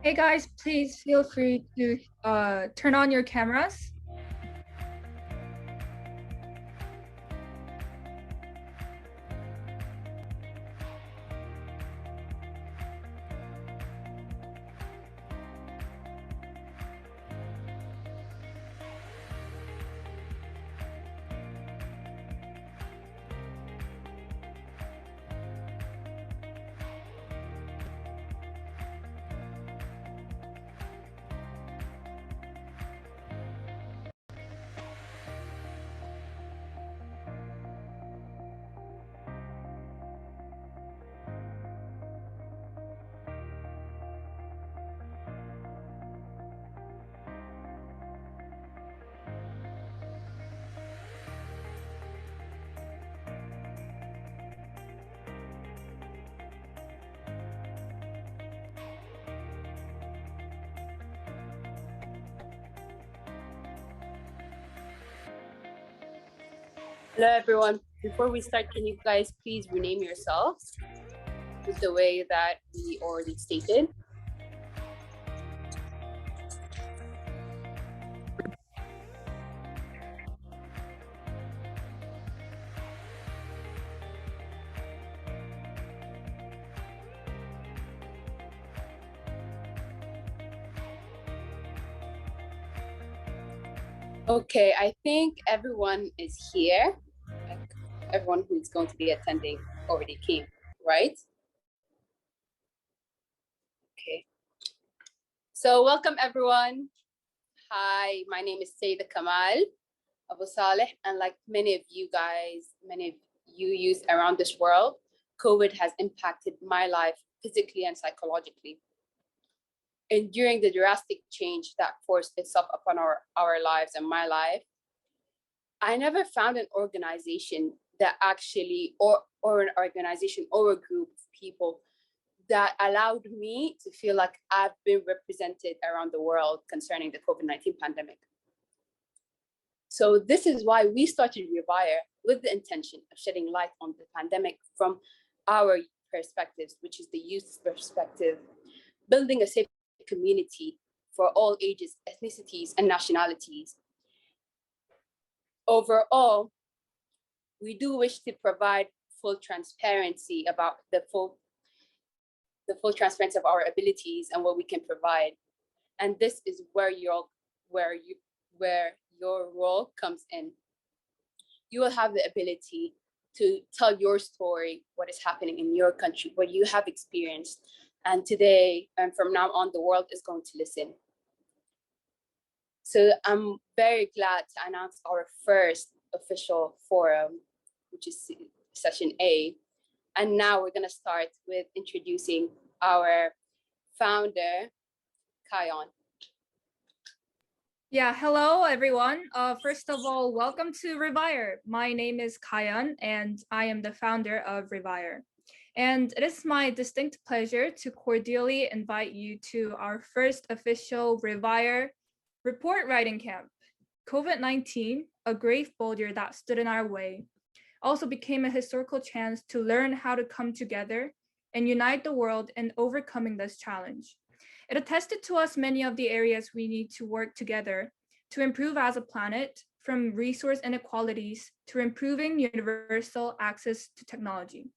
Hey guys, please feel free to turn on your cameras. Hello everyone. Before we start, can you guys please rename yourselves with the way that we already stated? Okay, I think everyone is here. Like, everyone who's going to be attending already came, right? Okay. So welcome everyone. Hi, my name is Sayeda Kamal Abu Saleh, and like many of you youth around this world, COVID has impacted my life physically and psychologically. And during the drastic change that forced itself upon our lives and my life, I never found an organization that actually, or an organization or a group of people that allowed me to feel like I've been represented around the world concerning the COVID-19 pandemic. So this is why we started REVIR with the intention of shedding light on the pandemic from our perspectives, which is the youth perspective, building a safe community for all ages, ethnicities, and nationalities. Overall, we do wish to provide full transparency about the full transparency of our abilities and what we can provide. And this is where your role comes in. You will have the ability to tell your story, what is happening in your country, what you have experienced. And today, and from now on, the world is going to listen. So I'm very glad to announce our first official forum, which is session A. And now we're gonna start with introducing our founder, Kayon. Yeah, hello everyone. First of all, welcome to REVIR. My name is Kayan and I am the founder of REVIR. And it is my distinct pleasure to cordially invite you to our first official REVIR report writing camp. COVID-19, a grave boulder that stood in our way, also became a historical chance to learn how to come together and unite the world in overcoming this challenge. It attested to us many of the areas we need to work together to improve as a planet, from resource inequalities to improving universal access to technology.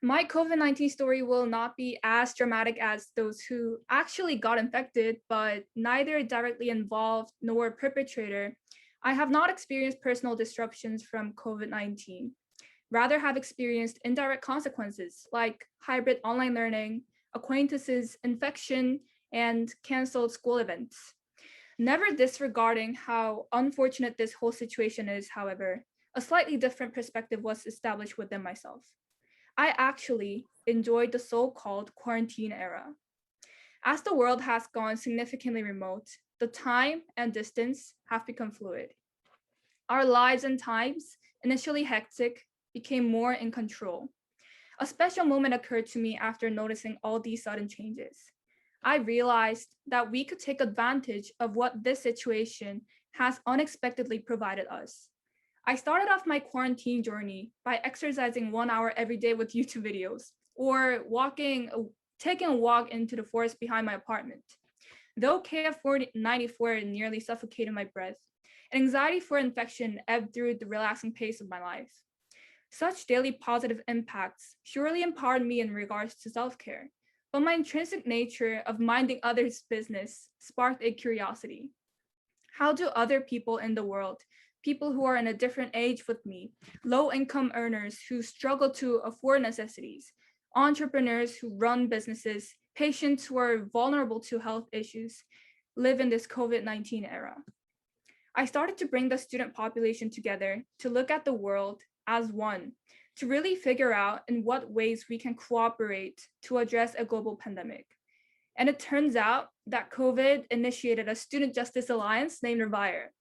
My COVID-19 story will not be as dramatic as those who actually got infected, but neither directly involved nor perpetrator. I have not experienced personal disruptions from COVID-19, rather have experienced indirect consequences like hybrid online learning, acquaintances, infection, and canceled school events. Never disregarding how unfortunate this whole situation is, however, a slightly different perspective was established within myself. I actually enjoyed the so-called quarantine era. As the world has gone significantly remote, the time and distance have become fluid. Our lives and times, initially hectic, became more in control. A special moment occurred to me after noticing all these sudden changes. I realized that we could take advantage of what this situation has unexpectedly provided us. I started off my quarantine journey by exercising 1 hour every day with YouTube videos, or walking taking a walk into the forest behind my apartment. Though KF94 nearly suffocated my breath, and anxiety for infection ebbed through the relaxing pace of my life. Such daily positive impacts surely empowered me in regards to self-care, but my intrinsic nature of minding others' business sparked a curiosity. How do other people in the world, people who are in a different age with me, low-income earners who struggle to afford necessities, entrepreneurs who run businesses, patients who are vulnerable to health issues, live in this COVID-19 era? I started to bring the student population together to look at the world as one, to really figure out in what ways we can cooperate to address a global pandemic. And it turns out that COVID initiated a student justice alliance named REVIR.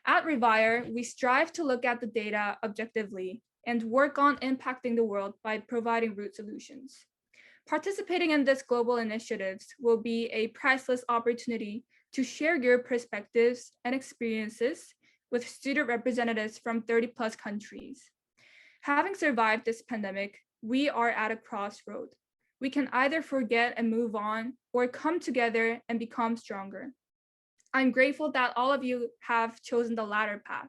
At REVIR, we strive to look at the data objectively and work on impacting the world by providing root solutions. Participating in this global initiatives will be a priceless opportunity to share your perspectives and experiences with student representatives from 30 plus countries. Having survived this pandemic, we are at a crossroad. We can either forget and move on or come together and become stronger. I'm grateful that all of you have chosen the latter path.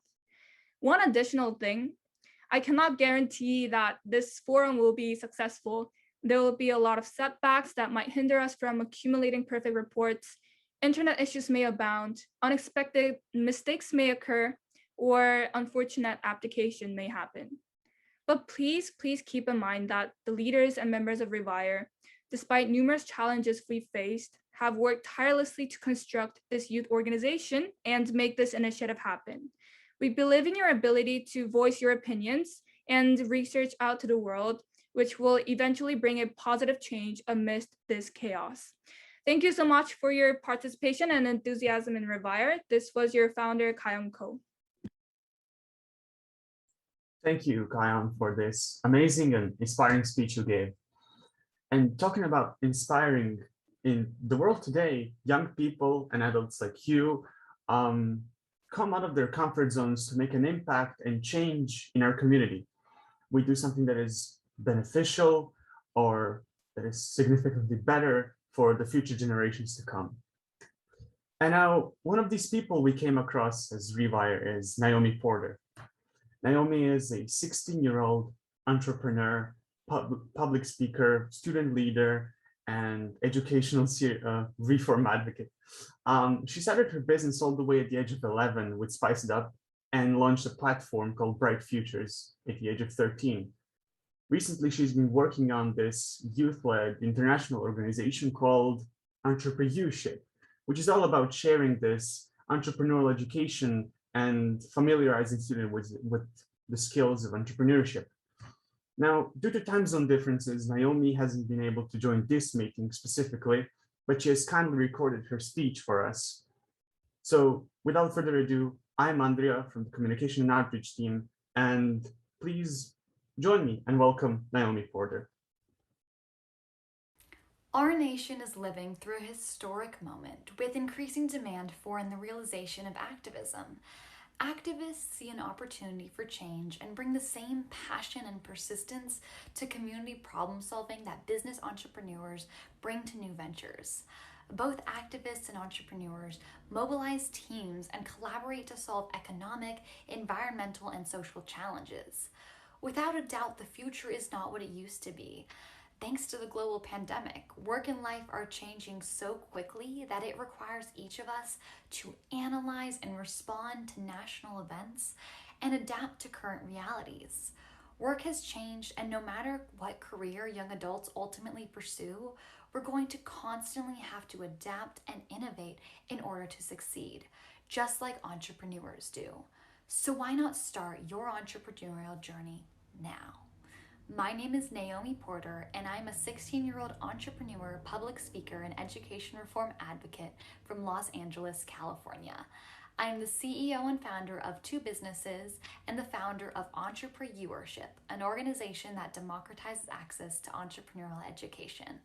One additional thing, I cannot guarantee that this forum will be successful. There will be a lot of setbacks that might hinder us from accumulating perfect reports. Internet issues may abound, unexpected mistakes may occur, or unfortunate application may happen. But please keep in mind that the leaders and members of REVIR, despite numerous challenges we faced, have worked tirelessly to construct this youth organization and make this initiative happen. We believe in your ability to voice your opinions and research out to the world, which will eventually bring a positive change amidst this chaos. Thank you so much for your participation and enthusiasm in REVIR. This was your founder, Kayon Ko. Thank you, Kayan, for this amazing and inspiring speech you gave. And talking about inspiring, in the world today, young people and adults like you come out of their comfort zones to make an impact and change in our community. We do something that is beneficial or that is significantly better for the future generations to come. And now, one of these people we came across as REVIR is Naomi Porter. Naomi is a 16-year-old entrepreneur, public speaker, student leader, and educational reform advocate. She started her business all the way at the age of 11 with Spice It Up and launched a platform called Bright Futures at the age of 13. Recently, she's been working on this youth-led international organization called EntrepreYOUership, which is all about sharing this entrepreneurial education and familiarizing students with the skills of entrepreneurship. Now, due to time zone differences, Naomi hasn't been able to join this meeting specifically, but she has kindly recorded her speech for us. So without further ado, I'm Andrea from the Communication and Outreach team, and please join me and welcome Naomi Porter. Our nation is living through a historic moment with increasing demand for and the realization of activism. Activists see an opportunity for change and bring the same passion and persistence to community problem solving that business entrepreneurs bring to new ventures. Both activists and entrepreneurs mobilize teams and collaborate to solve economic, environmental, and social challenges. Without a doubt, the future is not what it used to be. Thanks to the global pandemic, work and life are changing so quickly that it requires each of us to analyze and respond to national events and adapt to current realities. Work has changed, and no matter what career young adults ultimately pursue, we're going to constantly have to adapt and innovate in order to succeed, just like entrepreneurs do. So why not start your entrepreneurial journey now? My name is Naomi Porter, and I'm a 16-year-old entrepreneur, public speaker, and education reform advocate from Los Angeles, California. I'm the CEO and founder of 2 businesses and the founder of EntrepreYOUership, an organization that democratizes access to entrepreneurial education.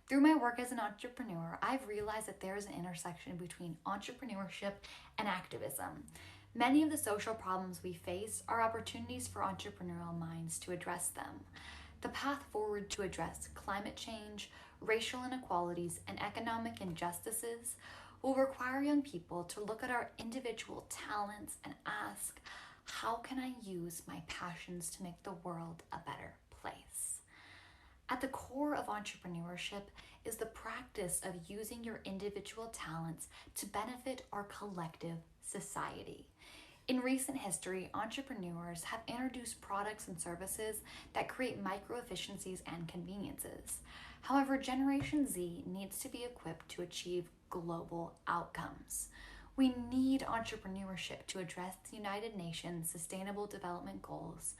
Through my work as an entrepreneur, I've realized that there is an intersection between entrepreneurship and activism. Many of the social problems we face are opportunities for entrepreneurial minds to address them. The path forward to address climate change, racial inequalities, and economic injustices will require young people to look at our individual talents and ask, how can I use my passions to make the world a better place? At the core of entrepreneurship is the practice of using your individual talents to benefit our collective society. In recent history, entrepreneurs have introduced products and services that create micro efficiencies and conveniences. However, Generation Z needs to be equipped to achieve global outcomes. We need entrepreneurship to address the United Nations Sustainable Development Goals,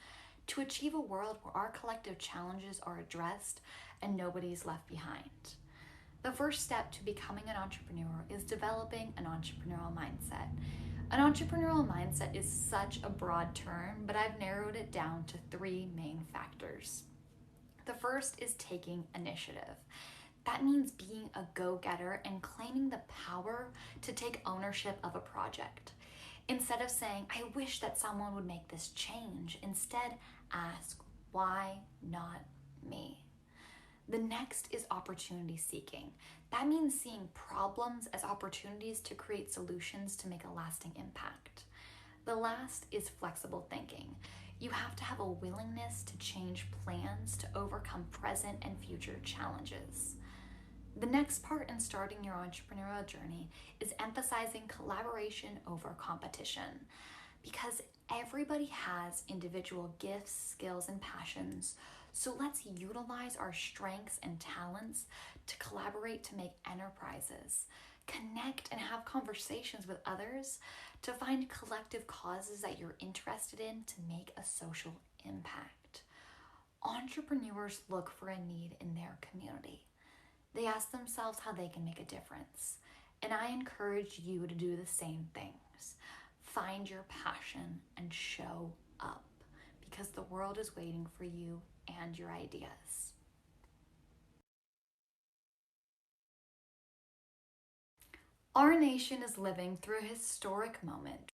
to achieve a world where our collective challenges are addressed and nobody's left behind. The first step to becoming an entrepreneur is developing an entrepreneurial mindset. An entrepreneurial mindset is such a broad term, but I've narrowed it down to three main factors. The first is taking initiative. That means being a go-getter and claiming the power to take ownership of a project. Instead of saying, I wish that someone would make this change, instead ask, why not me? The next is opportunity seeking. That means seeing problems as opportunities to create solutions to make a lasting impact. The last is flexible thinking. You have to have a willingness to change plans to overcome present and future challenges. The next part in starting your entrepreneurial journey is emphasizing collaboration over competition, because everybody has individual gifts, skills, and passions. So let's utilize our strengths and talents to collaborate to make enterprises, connect and have conversations with others to find collective causes that you're interested in to make a social impact. Entrepreneurs look for a need in their community. They ask themselves how they can make a difference. And I encourage you to do the same things. Find your passion and show up, because the world is waiting for you and your ideas. Our nation is living through a historic moment.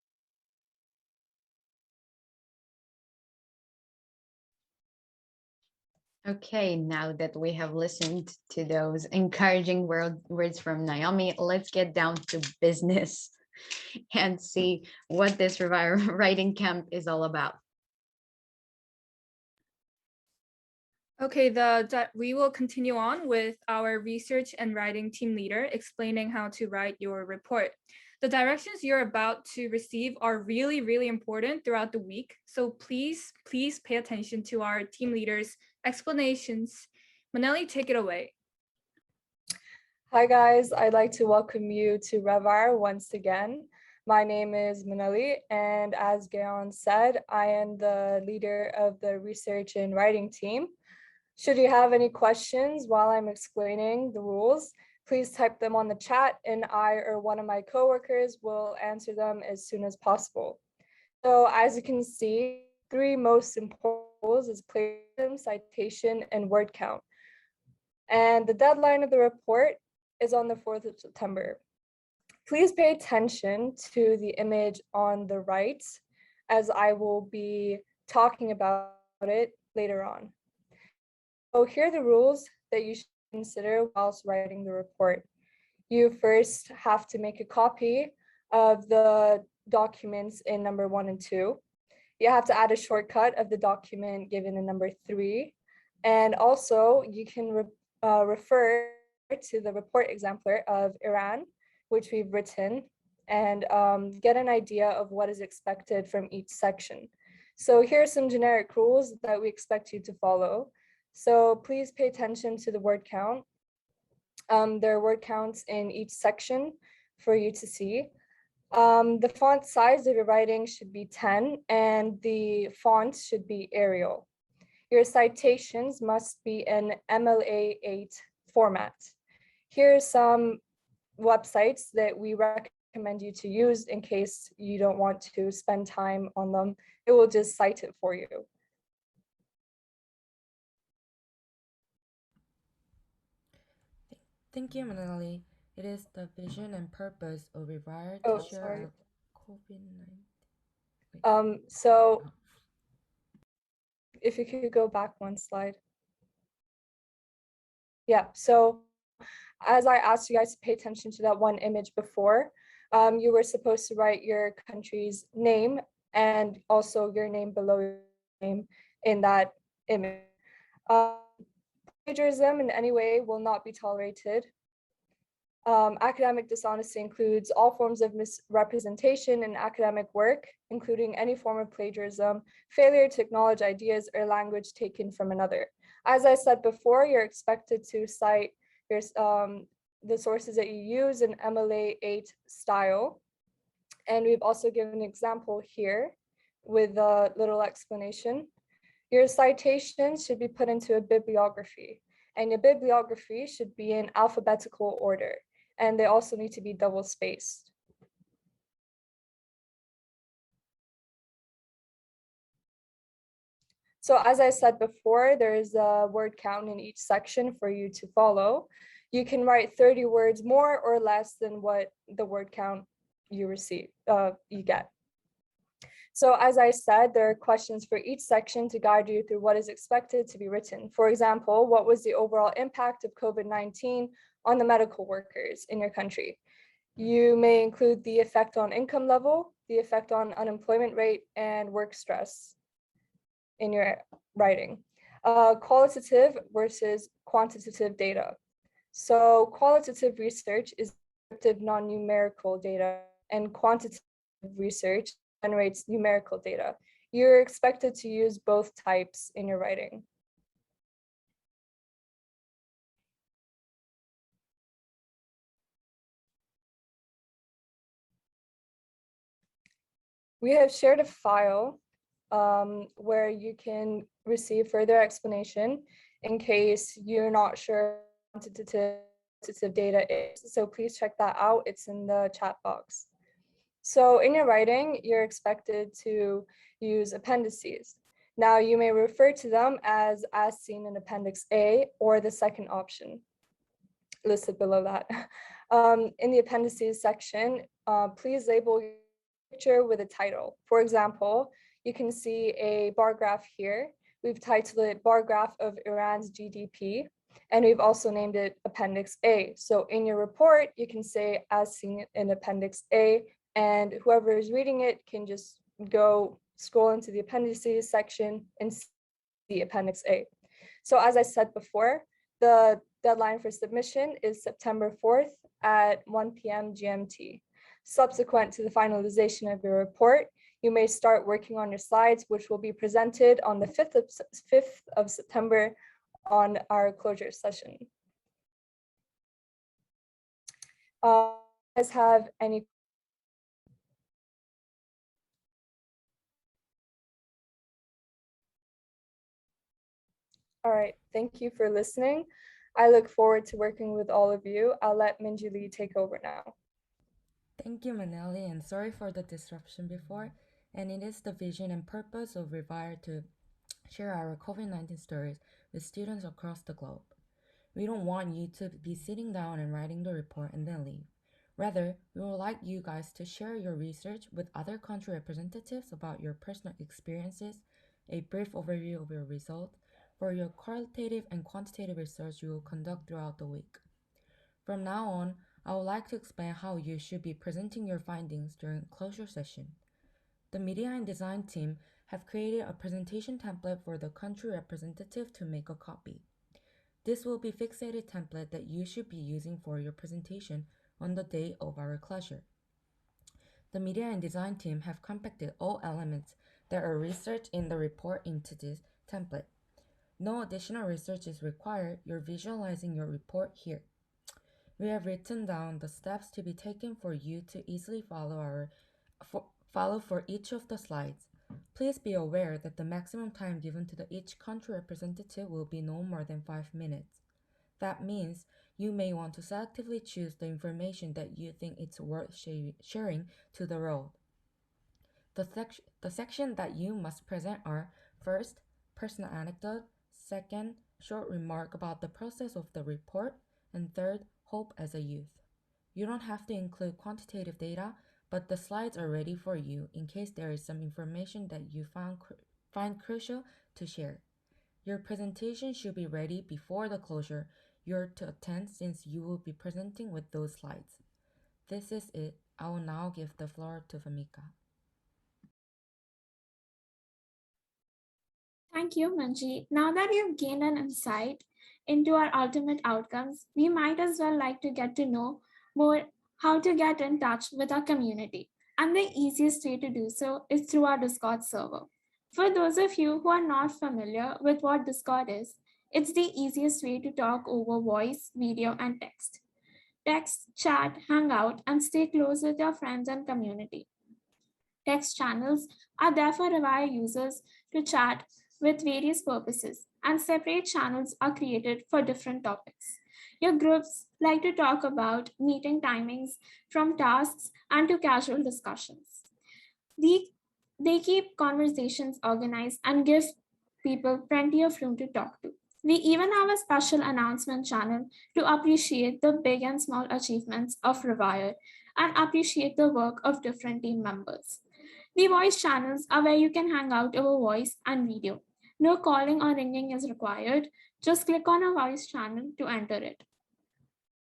Okay, now that we have listened to those encouraging words from Naomi, let's get down to business and see what this REVIR writing camp is all about. Okay, we will continue on with our research and writing team leader explaining how to write your report. The directions you're about to receive are really, really important throughout the week. So please pay attention to our team leader's explanations. Manelli, take it away. Hi guys, I'd like to welcome you to REVIR once again. My name is Manelli, and as Gayon said, I am the leader of the research and writing team. Should you have any questions while I'm explaining the rules, please type them on the chat and I or one of my coworkers will answer them as soon as possible. So as you can see, three most important rules is plagiarism, citation, and word count. And the deadline of the report is on the 4th of September. Please pay attention to the image on the right, as I will be talking about it later on. So here are the rules that you should consider whilst writing the report. You first have to make a copy of the documents in number 1 and 2. You have to add a shortcut of the document given in number 3. And also you can refer to the report exemplar of Iran, which we've written, and get an idea of what is expected from each section. So here are some generic rules that we expect you to follow. So please pay attention to the word count. There are word counts in each section for you to see. The font size of your writing should be 10 and the font should be Arial. Your citations must be in MLA8 format. Here are some websites that we recommend you to use in case you don't want to spend time on them. It will just cite it for you. Thank you, Manali. It is the vision and purpose of REVIR to share our COVID-19. So if you could go back one slide. Yeah, so as I asked you guys to pay attention to that one image before, you were supposed to write your country's name and also your name below your name in that image. Plagiarism in any way will not be tolerated. Academic dishonesty includes all forms of misrepresentation in academic work, including any form of plagiarism, failure to acknowledge ideas or language taken from another. As I said before, you're expected to cite your, the sources that you use in MLA 8 style. And we've also given an example here with a little explanation. Your citations should be put into a bibliography, and your bibliography should be in alphabetical order, and they also need to be double spaced. So as I said before, there is a word count in each section for you to follow. You can write 30 words more or less than what the word count you get. So as I said, there are questions for each section to guide you through what is expected to be written. For example, what was the overall impact of COVID-19 on the medical workers in your country? You may include the effect on income level, the effect on unemployment rate, and work stress in your writing. Qualitative versus quantitative data. So qualitative research is descriptive non-numerical data, and quantitative research generates numerical data. You're expected to use both types in your writing. We have shared a file where you can receive further explanation in case you're not sure what quantitative data is. So please check that out. It's in the chat box. So in your writing, you're expected to use appendices. Now you may refer to them as seen in Appendix A or the second option listed below that. In the appendices section, please label your picture with a title. For example, you can see a bar graph here. We've titled it Bar Graph of Iran's GDP, and we've also named it Appendix A. So in your report, you can say as seen in Appendix A, and whoever is reading it can just go scroll into the appendices section and see the Appendix A. So as I said before, the deadline for submission is September 4th at 1 p.m. GMT. Subsequent to the finalization of your report, you may start working on your slides, which will be presented on the 5th of September on our closure session. You guys have any? All right, thank you for listening. I look forward to working with all of you. I'll let Minjili take over now. Thank you, Manali, and sorry for the disruption before. And it is the vision and purpose of REVIR to share our COVID-19 stories with students across the globe. We don't want you to be sitting down and writing the report and then leave. Rather, we would like you guys to share your research with other country representatives about your personal experiences, a brief overview of your result, for your qualitative and quantitative research you will conduct throughout the week. From now on, I would like to explain how you should be presenting your findings during closure session. The media and design team have created a presentation template for the country representative to make a copy. This will be fixated template that you should be using for your presentation on the day of our closure. The media and design team have compacted all elements that are researched in the report into this template. No additional research is required. You're visualizing your report here. We have written down the steps to be taken for you to easily follow for each of the slides. Please be aware that the maximum time given to each country representative will be no more than 5 minutes. That means you may want to selectively choose the information that you think it's worth sharing to the world. The section that you must present are: first, personal anecdote; second, short remark about the process of the report; and third, hope as a youth. You don't have to include quantitative data, but the slides are ready for you in case there is some information that you find crucial to share. Your presentation should be ready before the closure. You're to attend since you will be presenting with those slides. This is it. I will now give the floor to Vamika. Thank you, Manji. Now that you've gained an insight into our ultimate outcomes, we might as well like to get to know more how to get in touch with our community. And the easiest way to do so is through our Discord server. For those of you who are not familiar with what Discord is, it's the easiest way to talk over voice, video, and text. Text, chat, hang out, and stay close with your friends and community. Text channels are there for REVIR users to chat with various purposes, and separate channels are created for different topics. Your groups like to talk about meeting timings, from tasks and to casual discussions. They keep conversations organized and give people plenty of room to talk to. We even have a special announcement channel to appreciate the big and small achievements of REVIR and appreciate the work of different team members. The voice channels are where you can hang out over voice and video. No calling or ringing is required. Just click on a voice channel to enter it.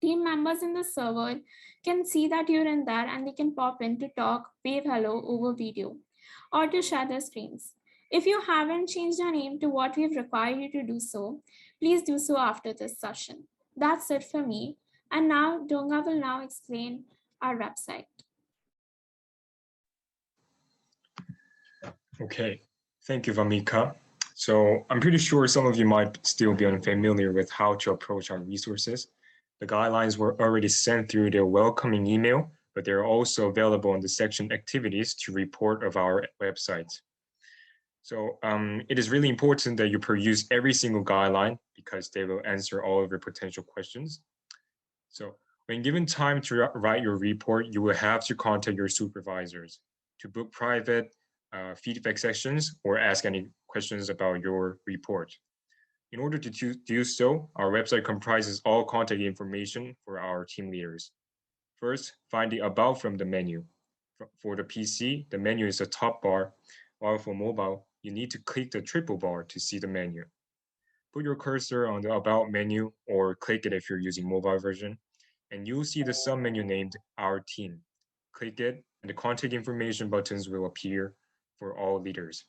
Team members in the server can see that you're in there and they can pop in to talk, wave hello over video, or to share their screens. If you haven't changed your name to what we've required you to do so, please do so after this session. That's it for me. And now Donga will now explain our website. Okay, thank you, Vamika. So I'm pretty sure some of you might still be unfamiliar with how to approach our resources. The guidelines were already sent through their welcoming email, but they're also available on the section activities to report of our website. So it is really important that you peruse every single guideline because they will answer all of your potential questions. So when given time to write your report, you will have to contact your supervisors to book private feedback sessions or ask any questions about your report. In order to do so, our website comprises all contact information for our team leaders. First, find the About from the menu. For the PC, the menu is a top bar, while for mobile, you need to click the triple bar to see the menu. Put your cursor on the About menu or click it if you're using mobile version, and you'll see the sub-menu named Our Team. Click it, and the contact information buttons will appear for all leaders.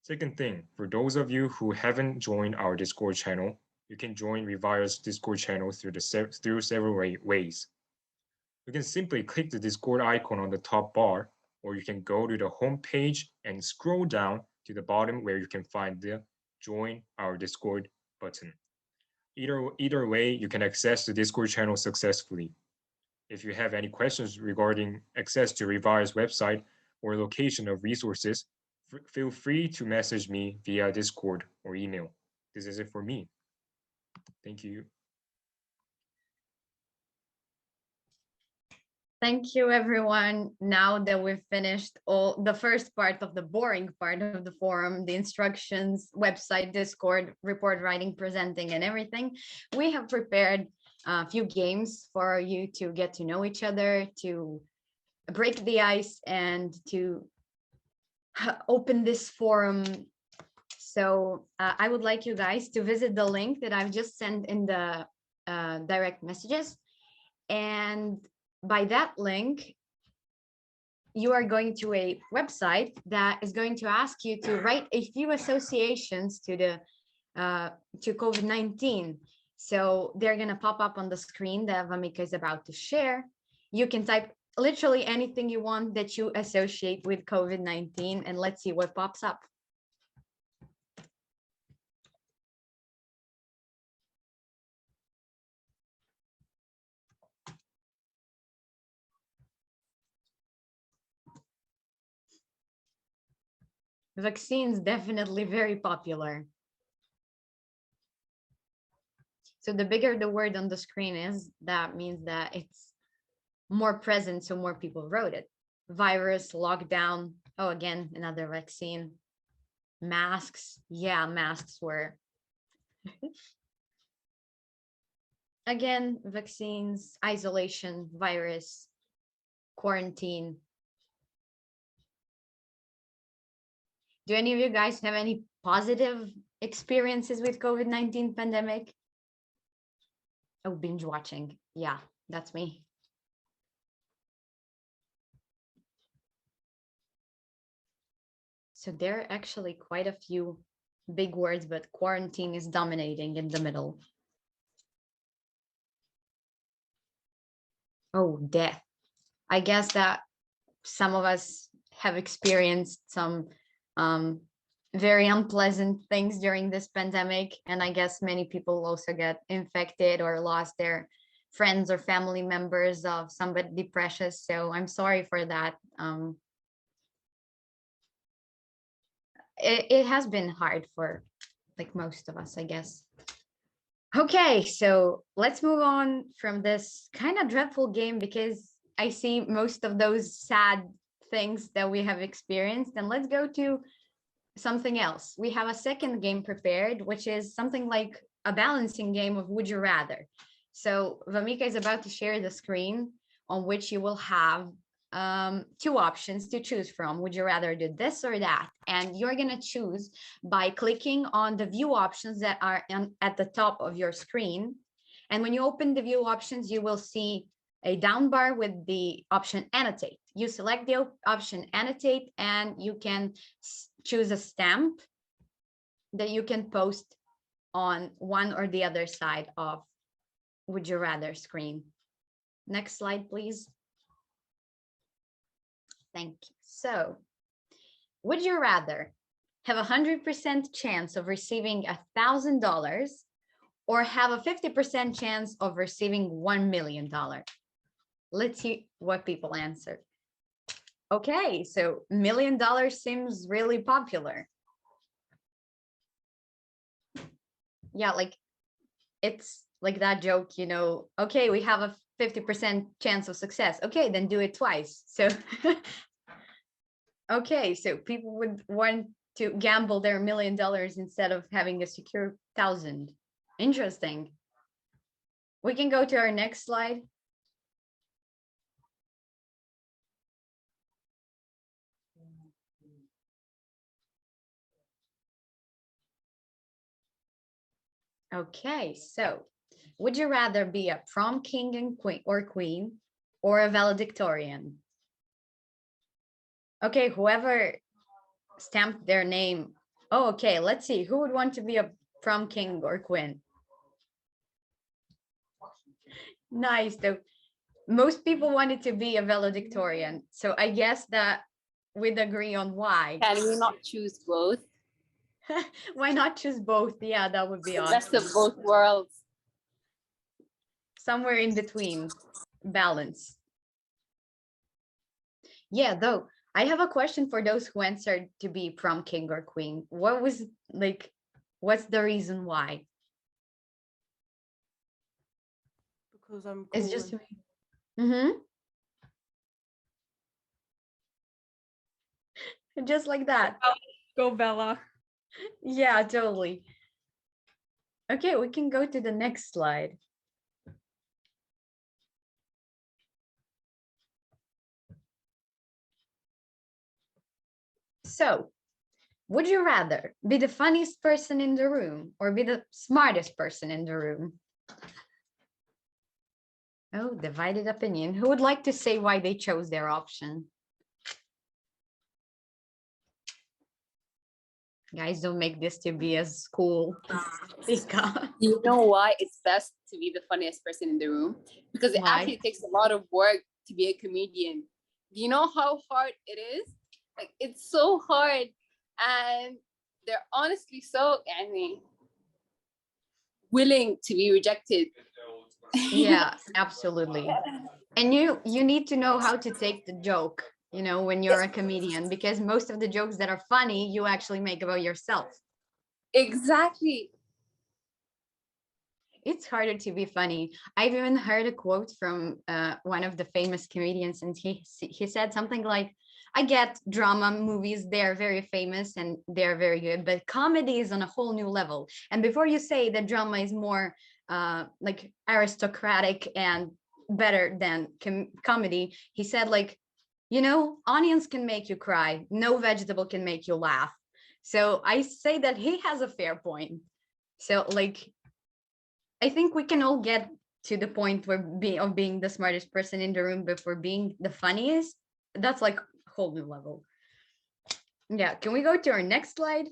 Second thing, for those of you who haven't joined our Discord channel, you can join REVIR's Discord channel through several ways. You can simply click the Discord icon on the top bar, or you can go to the home page and scroll down to the bottom where you can find the Join Our Discord button. Either way, you can access the Discord channel successfully. If you have any questions regarding access to REVIR's website or location of resources, feel free to message me via Discord or email. This is it for me. Thank you. Thank you, everyone. Now that we've finished all the first part of the boring part of the forum, the instructions, website, Discord, report writing, presenting, and everything, we have prepared a few games for you to get to know each other, to break the ice, and to open this forum. So I would like you guys to visit the link that I've just sent in the direct messages. And by that link, you are going to a website that is going to ask you to write a few associations to the to COVID-19. So they're going to pop up on the screen that Vamika is about to share. You can type literally anything you want that you associate with COVID-19, and let's see what pops up. Vaccines, definitely very popular. So the bigger the word on the screen is, that means that it's more present, so more people wrote it. Virus, lockdown, oh, again, another vaccine. Masks, yeah, masks were. Again, vaccines, isolation, virus, quarantine. Do any of you guys have any positive experiences with COVID-19 pandemic? Oh, binge watching. Yeah, that's me. So there are actually quite a few big words, but quarantine is dominating in the middle. Oh, death. I guess that some of us have experienced some very unpleasant things during this pandemic. And I guess many people also get infected or lost their friends or family members of somebody precious. So I'm sorry for that. It has been hard for like most of us, I guess. Okay, so let's move on from this kind of dreadful game, because I see most of those sad things that we have experienced, and let's go to something else. We have a second game prepared, which is something like a balancing game of Would You Rather. So Vamika is about to share the screen on which you will have two options to choose from. Would you rather do this or that? And you're going to choose by clicking on the view options that are at the top of your screen. And when you open the view options, you will see a down bar with the option annotate. You select the option annotate, and you can choose a stamp that you can post on one or the other side of Would You Rather screen. Next slide, please. Thank you. So, would you rather have 100% chance of receiving $1,000 or have a 50% chance of receiving $1 million? Let's see what people answer. Okay, so $1 million seems really popular. Yeah, like it's like that joke, you know, okay, we have a 50% chance of success. Okay, then do it twice. So, okay, so people would want to gamble their $1 million instead of having a secure 1,000. Interesting. We can go to our next slide. Okay, so would you rather be a prom king and queen or a valedictorian? Okay, whoever stamped their name. Oh, okay, let's see. Who would want to be a prom king or queen? Nice. So most people wanted to be a valedictorian. So I guess that we'd agree on why. Can we not choose both? Why not choose both? Yeah, that would be The awesome. best of both worlds. Somewhere in between, balance. Yeah, though, I have a question for those who answered to be prom king or queen. What was like, what's the reason why? Because I'm cool. It's just me. Mm-hmm. Just like that. Go Bella. Yeah, totally. Okay, we can go to the next slide. So, would you rather be the funniest person in the room or be the smartest person in the room? Oh, divided opinion. Who would like to say why they chose their option? Guys, don't make this to be as school. You know why it's best to be the funniest person in the room? Because it actually takes a lot of work to be a comedian. Do you know how hard it is? Like, it's so hard, and they're honestly so willing to be rejected. Yeah, absolutely. And you need to know how to take the joke, you know, when you're a comedian, because most of the jokes that are funny, you actually make about yourself. Exactly. It's harder to be funny. I've even heard a quote from one of the famous comedians, and he said something like, I get drama movies, they're very famous and they're very good, but comedy is on a whole new level. And before you say that drama is more like aristocratic and better than comedy, he said, like, you know, onions can make you cry, no vegetable can make you laugh. So I say that he has a fair point. So like, I think we can all get to the point where being the smartest person in the room before being the funniest, that's like a whole new level. Yeah, can we go to our next slide?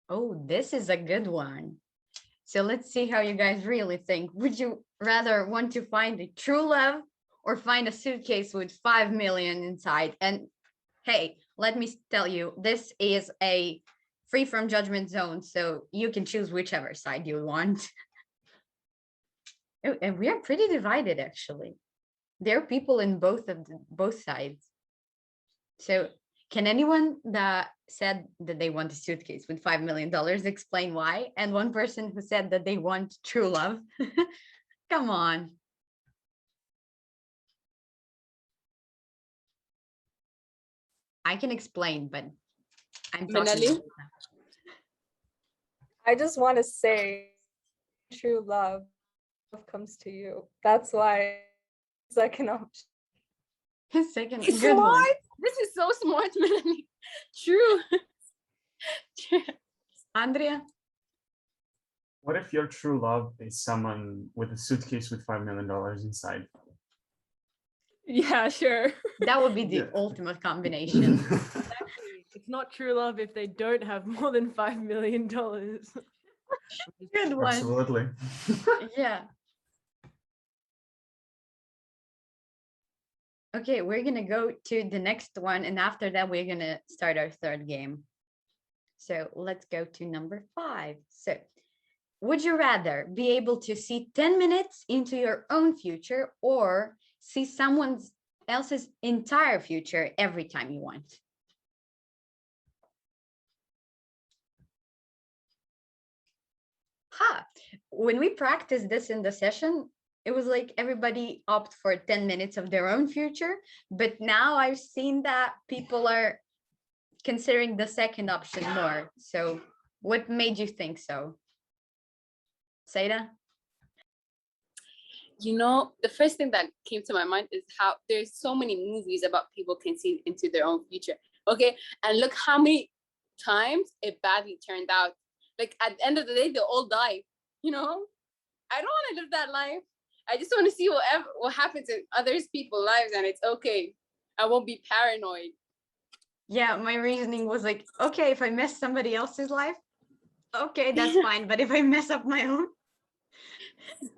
Oh, this is a good one. So let's see how you guys really think. Would you rather want to find a true love or find a suitcase with 5 million inside? And hey, let me tell you, this is a free from judgment zone, so you can choose whichever side you want. Oh, and we are pretty divided, actually. There are people in both sides. So can anyone that said that they want a suitcase with $5 million explain why? And one person who said that they want true love. Come on. I can explain, but I'm talking. Manali? I just want to say true love comes to you. That's why second option. Second, It's good one. smart. This is so smart, Manali. True. Andrea? What if your true love is someone with a suitcase with $5 million inside? Yeah, sure. That would be the Yeah. ultimate combination. It's not true love if they don't have more than $5 million. Good one. Absolutely. Yeah. Okay, we're gonna go to the next one, and after that, we're gonna start our third game. So let's go to number 5. So, would you rather be able to see 10 minutes into your own future or see someone else's entire future every time you want? When we practiced this in the session, it was like everybody opted for 10 minutes of their own future. But now I've seen that people are considering the second option more. So what made you think so? Saida? You know, the first thing that came to my mind is how there's so many movies about people can see into their own future. Okay, and look how many times it badly turned out. Like at the end of the day, they all die. You know, I don't want to live that life. I just want to see what happens in others people's lives, and it's okay. I won't be paranoid. Yeah, my reasoning was like, okay, if I mess somebody else's life, okay, that's fine. But if I mess up my own,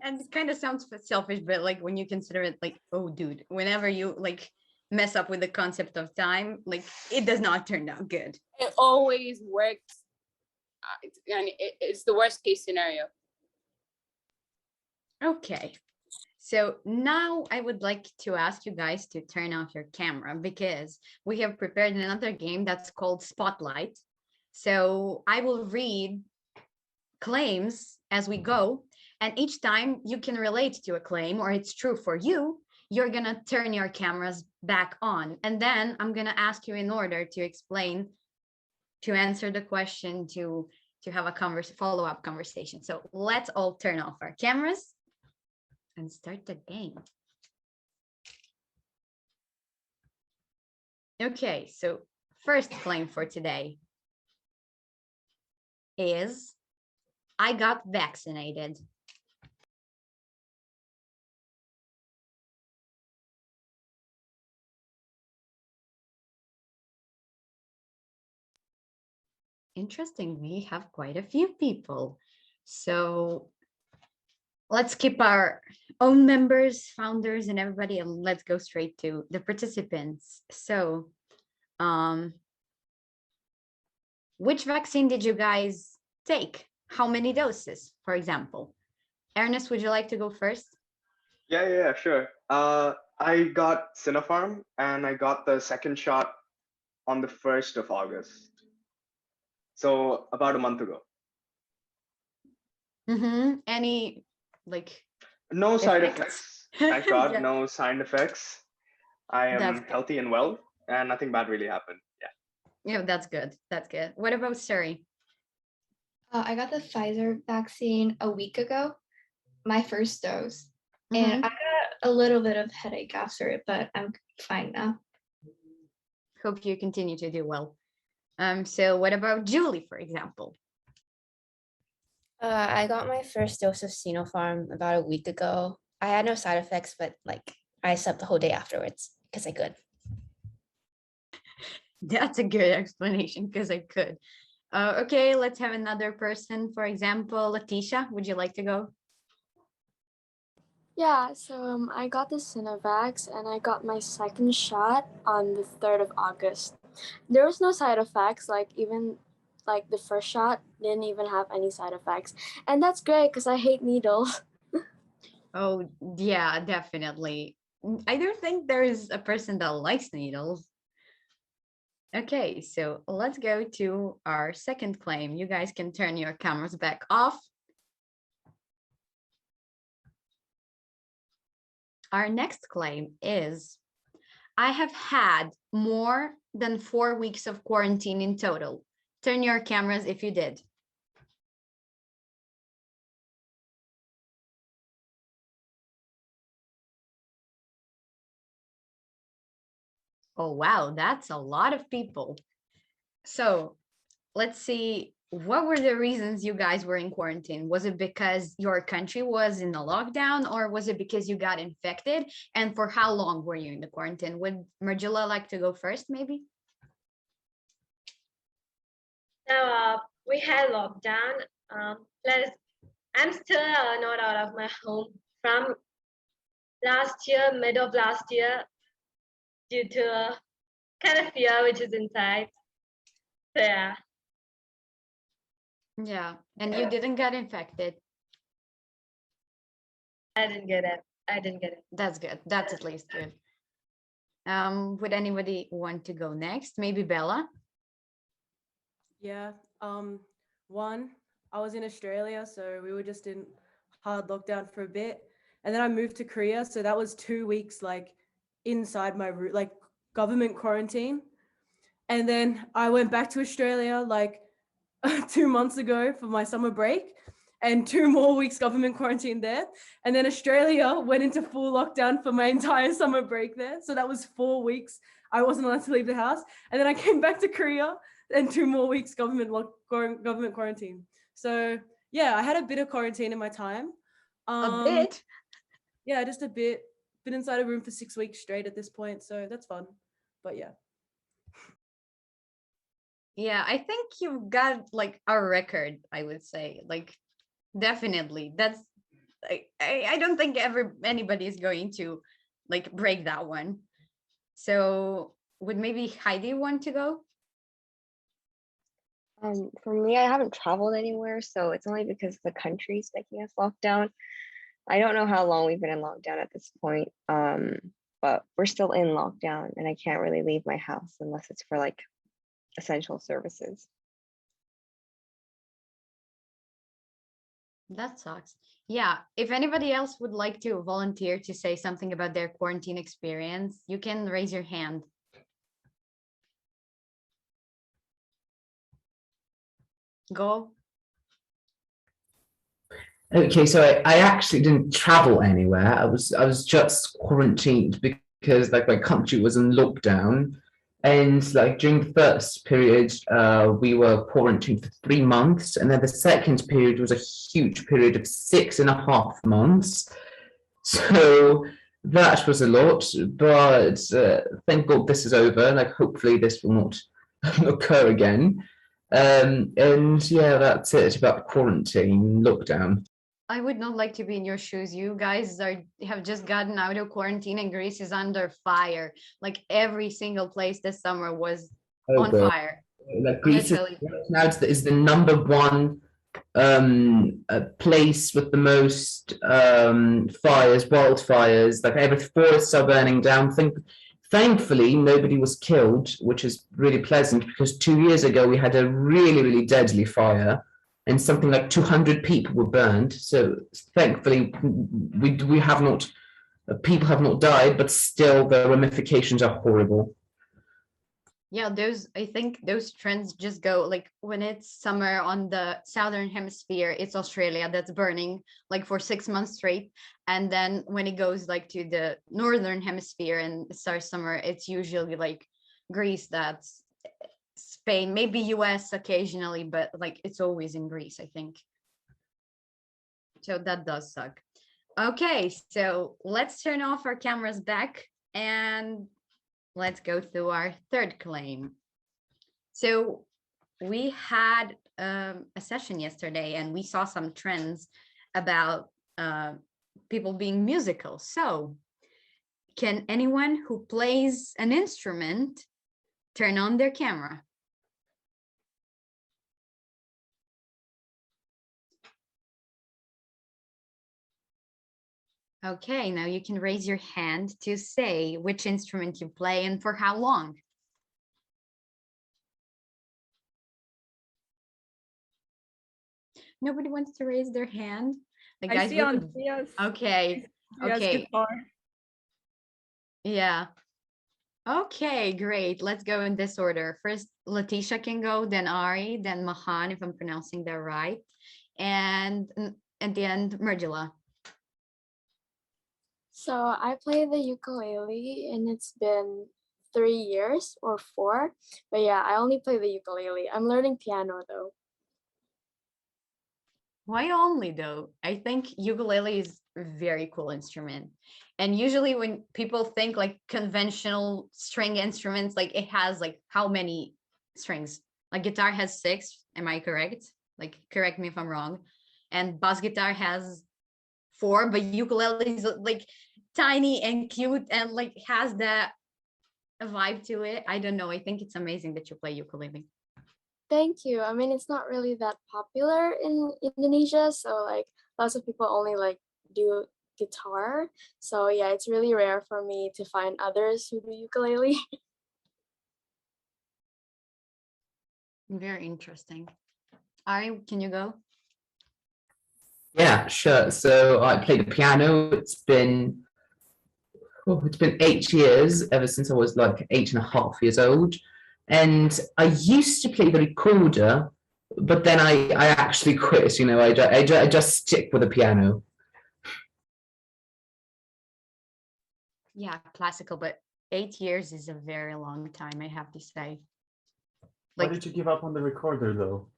and it kind of sounds selfish, but like when you consider it like, oh, dude, whenever you like mess up with the concept of time, like it does not turn out good. It always works, and it's the worst case scenario. Okay, so now I would like to ask you guys to turn off your camera because we have prepared another game that's called Spotlight. So I will read claims as we go, and each time you can relate to a claim or it's true for you, you're gonna turn your cameras back on, and then I'm gonna ask you in order to explain, to answer the question, to have a follow-up conversation. So let's all turn off our cameras and start the game. Okay, so first claim for today is, I got vaccinated. Interesting, we have quite a few people. So let's keep our own members, founders, and everybody, and let's go straight to the participants. So, which vaccine did you guys take? How many doses, for example? Ernest, would you like to go first? Yeah, sure. I got Sinopharm, and I got the second shot on the 1st of August. So about a month ago. Any like no side effects? effects? Thank God, Yeah. no side effects. I am healthy and well, and nothing bad really happened. Yeah, that's good. That's good. What about Suri? I got the Pfizer vaccine a week ago, my first dose, and I got a little bit of headache after it, but I'm fine now. Hope you continue to do well. So what about Julie, for example? I got my first dose of Sinopharm about a week ago. I had no side effects, but like I slept the whole day afterwards because I could. That's a good explanation, because I could. Okay, let's have another person. For example, Letitia, would you like to go? Yeah, so I got the Sinovax and I got my second shot on the 3rd of August. There was no side effects, like even like the first shot didn't even have any side effects. And that's great because I hate needles. Oh, yeah, definitely. I don't think there is a person that likes needles. Okay, so let's go to our second claim. You guys can turn your cameras back off. Our next claim is, I have had more than 4 weeks of quarantine in total. Turn your cameras if you did. Oh, wow, that's a lot of people. So let's see, what were the reasons you guys were in quarantine? Was it because your country was in a lockdown, or was it because you got infected? And for how long were you in the quarantine? Would Margilla like to go first, maybe? So we had lockdown. Plus, I'm still not out of my home from last year, mid of last year, due to kind of fear which is inside. So yeah. Yeah, and you didn't get infected. I didn't get it. That's good. That's at least good. Would anybody want to go next? Maybe Bella? Yeah. One, I was in Australia, so we were just in hard lockdown for a bit. And then I moved to Korea. So that was 2 weeks like inside my room, like government quarantine. And then I went back to Australia like 2 months ago for my summer break, and 2 more weeks government quarantine there. And then Australia went into full lockdown for my entire summer break there. So that was 4 weeks. I wasn't allowed to leave the house. And then I came back to Korea and 2 more weeks government quarantine. So yeah, I had a bit of quarantine in my time. A bit? Yeah, just a bit. Been inside a room for 6 weeks straight at this point. So that's fun. But yeah. Yeah, I think you've got like a record, I would say. Like, definitely. That's I don't think anybody's going to like break that one. So would maybe Heidi want to go? For me, I haven't traveled anywhere, so it's only because the country's making us lock down. I don't know how long we've been in lockdown at this point, but we're still in lockdown, and I can't really leave my house unless it's for like essential services. That sucks. Yeah, if anybody else would like to volunteer to say something about their quarantine experience, you can raise your hand. Go. Okay, so I actually didn't travel anywhere. I was just quarantined because like my country was in lockdown, and like during the first period, we were quarantined for 3 months, and then the second period was a huge period of 6.5 months. So that was a lot, but thank God this is over. Like hopefully this will not occur again. And yeah, that's it about quarantine lockdown. I would not like to be in your shoes. You guys have just gotten out of quarantine, and Greece is under fire. Like every single place this summer was on fire. Like Greece now is the number one place with the most fires, wildfires. Like every forests are burning down. Thankfully, nobody was killed, which is really pleasant, because 2 years ago we had a really, really deadly fire, and something like 200 people were burned. So thankfully, we have not, people have not died, but still the ramifications are horrible. Yeah, I think those trends just go like when it's summer on the southern hemisphere, it's Australia that's burning like for 6 months straight. And then when it goes like to the northern hemisphere and it starts summer, it's usually like Greece that's Spain, maybe US occasionally, but like it's always in Greece, I think. So that does suck. Okay, so let's turn off our cameras back and let's go through our third claim. So we had a session yesterday and we saw some trends about people being musical. So can anyone who plays an instrument turn on their camera? Okay, now you can raise your hand to say which instrument you play and for how long. Nobody wants to raise their hand. The guys see look. Andreas. Okay. Okay. Guitar. Yeah. Okay, great. Let's go in this order. First, Letitia can go, then Ari, then Mahan, if I'm pronouncing that right. And at the end, Mergila. So I play the ukulele and it's been 3 years or 4. But yeah, I only play the ukulele. I'm learning piano though. Why only though? I think ukulele is a very cool instrument. And usually when people think like conventional string instruments, like it has like how many strings? Like guitar has 6, am I correct? Like correct me if I'm wrong. And bass guitar has 4, but ukulele is like tiny and cute and like has that vibe to it. I don't know. I think it's amazing that you play ukulele. Thank you. I mean, it's not really that popular in Indonesia. So like lots of people only like do guitar. So yeah, it's really rare for me to find others who do ukulele. Very interesting. Ari, can you go? Yeah, sure. So I play the piano. It's been 8 years, ever since I was like 8.5 years old. And I used to play the recorder, but then I actually quit, you know, I just stick with the piano. Yeah, classical, but 8 years is a very long time, I have to say. Why did you give up on the recorder though?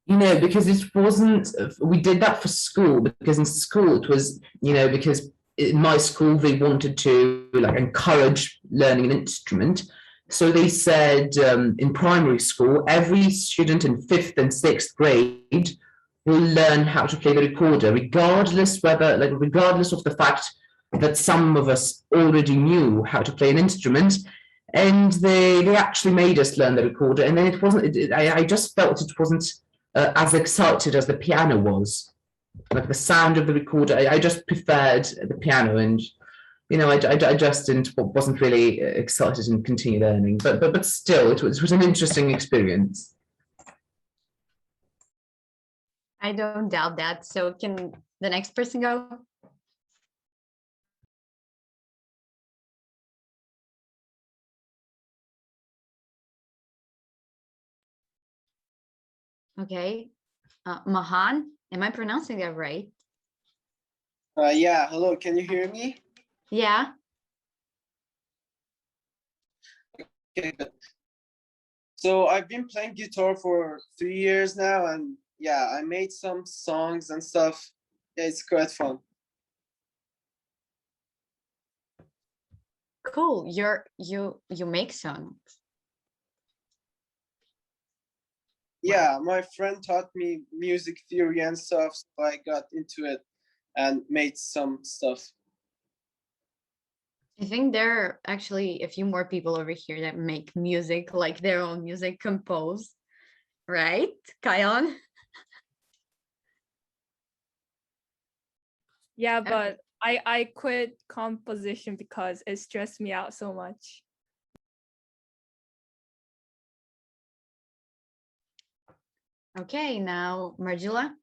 You know, because it wasn't, we did that for school, because in school it was, you know, because in my school they wanted to like encourage learning an instrument. So they said in primary school, every student in 5th and 6th grade will learn how to play the recorder, regardless of the fact that some of us already knew how to play an instrument. And they actually made us learn the recorder. And then it wasn't, I just felt it wasn't as excited as the piano was. Like the sound of the recorder, I just preferred the piano, and you know, I just wasn't really excited and continue learning. But still, it was an interesting experience. I don't doubt that. So can the next person go? Okay. Mahan, am I pronouncing that right? Yeah, hello, can you hear me? Yeah. Okay, good. So I've been playing guitar for 3 years now, and yeah, I made some songs and stuff. Yeah, it's quite fun. Cool. You make songs. Yeah, my friend taught me music theory and stuff, so I got into it and made some stuff. I think there are actually a few more people over here that make music, like their own music, compose, right, Kayon? Yeah, but I quit composition because it stressed me out so much. Okay, now Margula.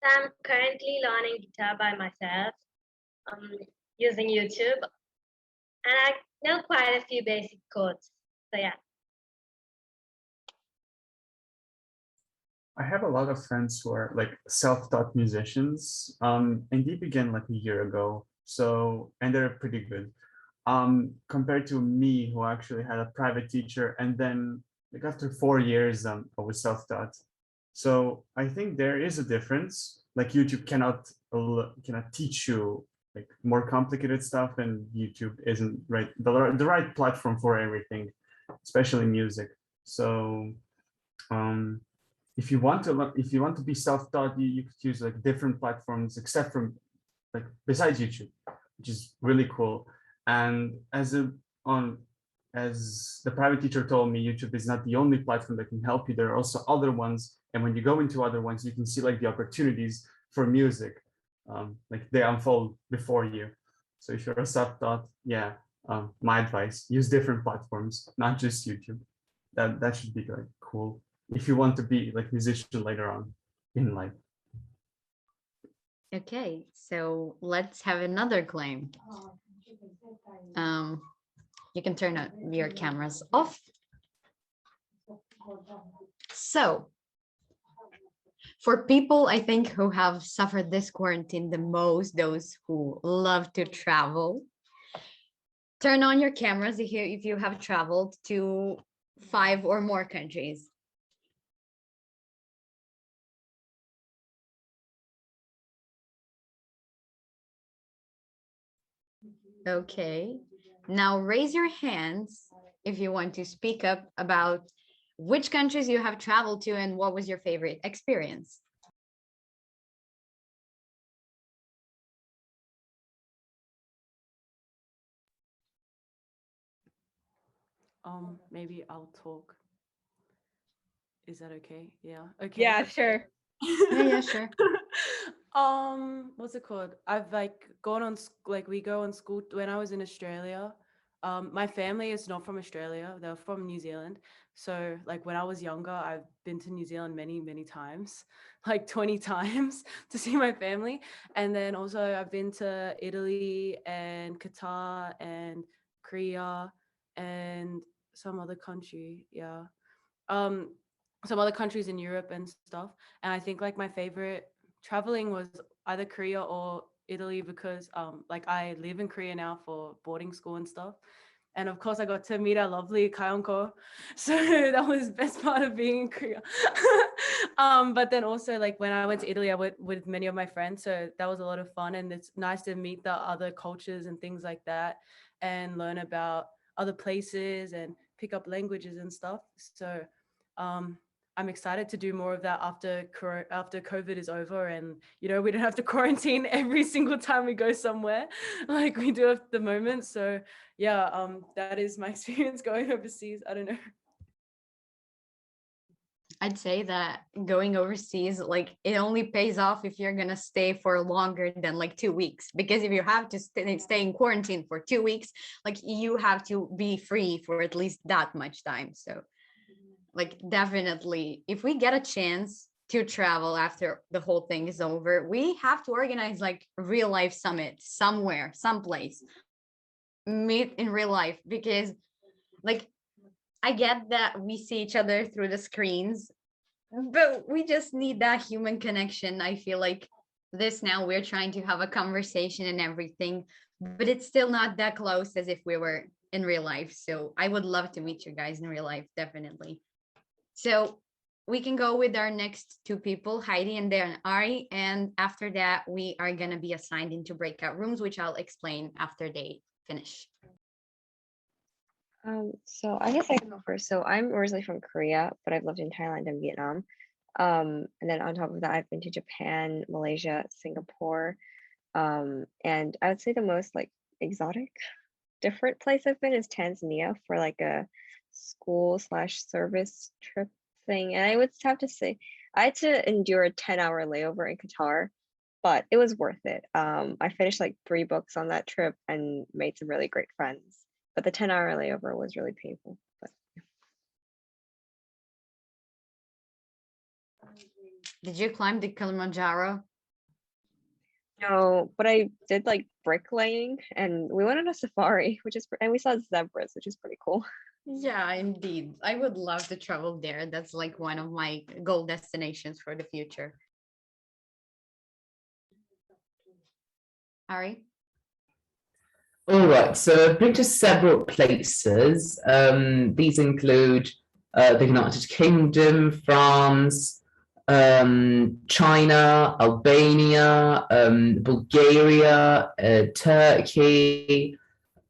I'm currently learning guitar by myself, using YouTube, and I know quite a few basic chords. So yeah. I have a lot of friends who are like self-taught musicians, and they began like a year ago. So, and they're pretty good. compared to me, who actually had a private teacher, and then like after 4 years, I was self-taught. So I think there is a difference. Like YouTube cannot teach you like more complicated stuff, and YouTube isn't the right platform for everything, especially music. So if you want to be self-taught, you could use like different platforms, except from like besides YouTube, which is really cool. And as the private teacher told me, YouTube is not the only platform that can help you. There are also other ones, and when you go into other ones, you can see like the opportunities for music, like they unfold before you. So if you're a self-taught, yeah, my advice: use different platforms, not just YouTube. That should be like cool if you want to be like musician later on in life. Okay, so let's have another claim. You can turn your cameras off. So, for people, I think, who have suffered this quarantine the most, those who love to travel, turn on your cameras if you have traveled to 5 or more countries. Okay, now raise your hands if you want to speak up about which countries you have traveled to and what was your favorite experience. Maybe I'll talk. Is that okay? Yeah. Okay. Yeah, sure. Yeah, sure. What's it called? I've like gone on we go on school when I was in Australia. My family is not from Australia. They're from New Zealand. So like when I was younger, I've been to New Zealand many times, like 20 times to see my family. And then also I've been to Italy and Qatar and Korea and some other country. Yeah. Some other countries in Europe and stuff. And I think like my favorite traveling was either Korea or Italy because like I live in Korea now for boarding school and stuff. And of course I got to meet our lovely Kayonko. So that was the best part of being in Korea. But then also like when I went to Italy, I went with many of my friends. So that was a lot of fun. And it's nice to meet the other cultures and things like that and learn about other places and pick up languages and stuff. So I'm excited to do more of that after COVID is over, and we don't have to quarantine every single time we go somewhere like we do at the moment. So yeah, that is my experience going overseas. I don't know. I'd say that going overseas, like it only pays off if you're gonna stay for longer than like 2 weeks, because if you have to stay in quarantine for 2 weeks, like you have to be free for at least that much time. So like definitely if we get a chance to travel after the whole thing is over, we have to organize like real life summit somewhere, someplace, meet in real life, because like I get that we see each other through the screens, but we just need that human connection. I feel like this now we're trying to have a conversation and everything, but it's still not that close as if we were in real life. So I would love to meet you guys in real life, definitely. So we can go with our next 2 people, Heidi and then Ari. And after that, we are going to be assigned into breakout rooms, which I'll explain after they finish. So I guess I can go first. So I'm originally from Korea, but I've lived in Thailand and Vietnam. And then on top of that, I've been to Japan, Malaysia, Singapore. And I would say the most like exotic, different place I've been is Tanzania for like a school/service trip thing. And I would have to say I had to endure a 10-hour layover in Qatar, but it was worth it. I finished like 3 books on that trip and made some really great friends. But the 10-hour layover was really painful. But Did you climb the Kilimanjaro? no, but I did like bricklaying, and we went on a safari, and we saw zebras, which is pretty cool. Yeah, indeed. I would love to travel there. That's like one of my goal destinations for the future. Ari? All right, so I've been to several places. These include the United Kingdom, France, China, Albania, Bulgaria, Turkey.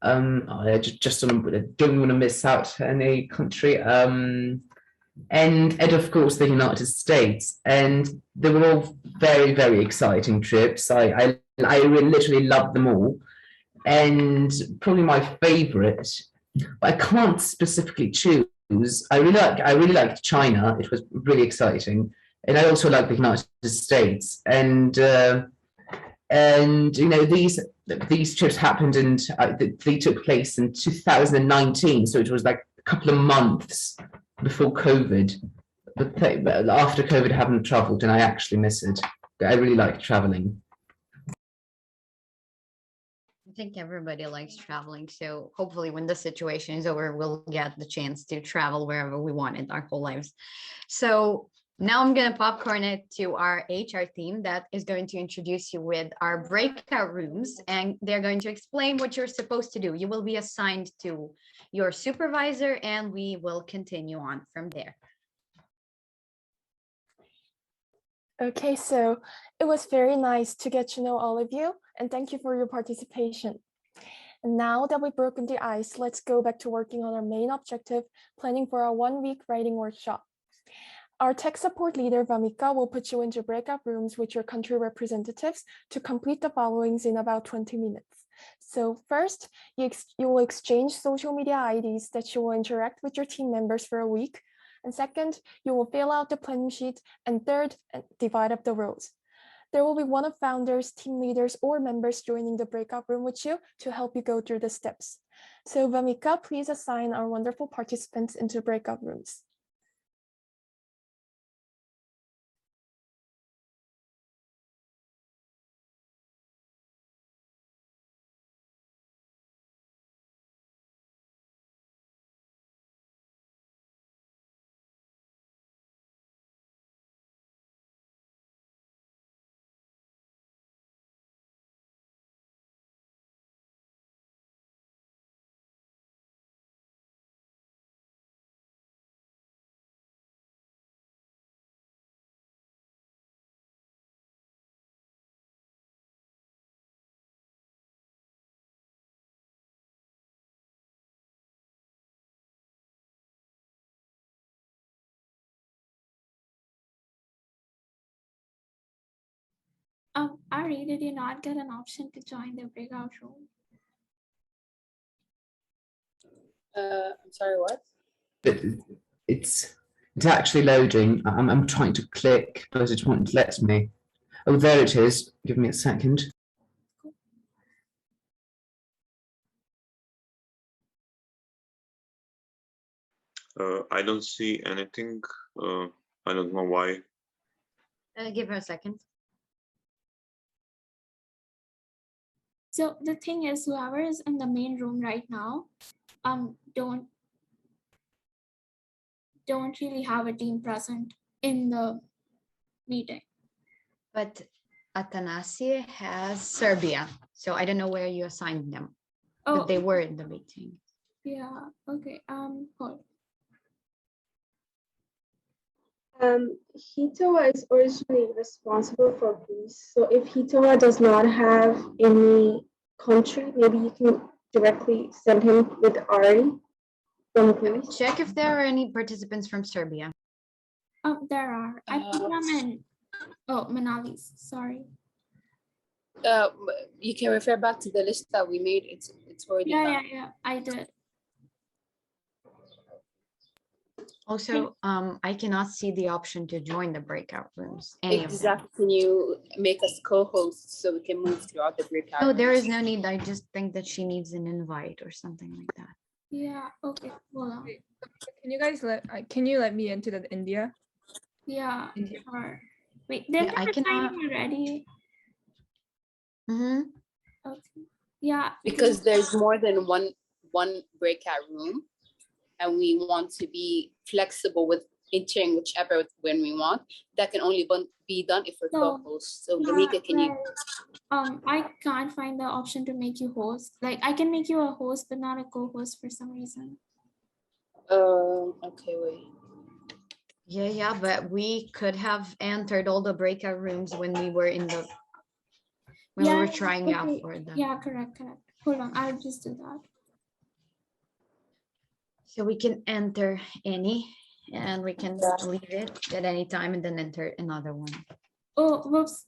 I just don't want to miss out any country. And of course the United States, and they were all very, very exciting trips. I literally loved them all, and probably my favorite, I can't specifically choose. I really liked China. It was really exciting, and I also like the United States. And you know, these trips happened, and they took place in 2019. So it was like a couple of months before COVID. But after COVID, I haven't traveled, and I actually miss it. I really like traveling. I think everybody likes traveling, so hopefully when the situation is over, we'll get the chance to travel wherever we want in our whole lives. So now I'm going to popcorn it to our HR team that is going to introduce you with our breakout rooms, and they're going to explain what you're supposed to do. You will be assigned to your supervisor, and we will continue on from there. Okay, so it was very nice to get to know all of you, and thank you for your participation. And now that we've broken the ice, let's go back to working on our main objective, planning for our 1-week writing workshop. Our tech support leader, Vamika, will put you into breakout rooms with your country representatives to complete the followings in about 20 minutes. So first, you will exchange social media IDs that you will interact with your team members for a week. And second, you will fill out the planning sheet. And third, divide up the roles. There will be one of founders, team leaders, or members joining the breakout room with you to help you go through the steps. So Vamika, please assign our wonderful participants into breakout rooms. Ari, did you not get an option to join the breakout room? I'm sorry, what? It's actually loading. I'm trying to click, but it won't let me. Oh, there it is. Give me a second. I don't see anything. I don't know why. Give her a second. So the thing is, whoever is in the main room right now, don't really have a team present in the meeting. But Atanasie has Serbia, so I don't know where you assigned them. Oh, but they were in the meeting. Yeah. Okay. Hold. Hitowa is originally responsible for Greece. So if Hitowa does not have any country, maybe you can directly send him with Ari from Greece. Check if there are any participants from Serbia. Oh, there are. I put them in. Oh, Manali's. Sorry. You can refer back to the list that we made. It's already done. Yeah. I did. Also, I cannot see the option to join the breakout rooms. Exactly. Can you make us co-hosts so we can move throughout the breakout? No, there is no need. I just think that she needs an invite or something like that. Yeah. Okay. Hold on. Can you guys can you let me into the India? Yeah. Sure. Wait, did I cannot already? Mm-hmm. Okay. Yeah. Because there's more than one breakout room, and we want to be flexible with entering whichever when we want. That can only be done if we're So, co-hosts. So yeah, Vamika, can you? I can't find the option to make you host. Like I can make you a host, but not a co-host for some reason. Okay, wait. Yeah, but we could have entered all the breakout rooms when we were we were trying out for them. Yeah, correct. Hold on, I'll just do that. So we can enter any, and we can leave it at any time and then enter another one. Oh, whoops.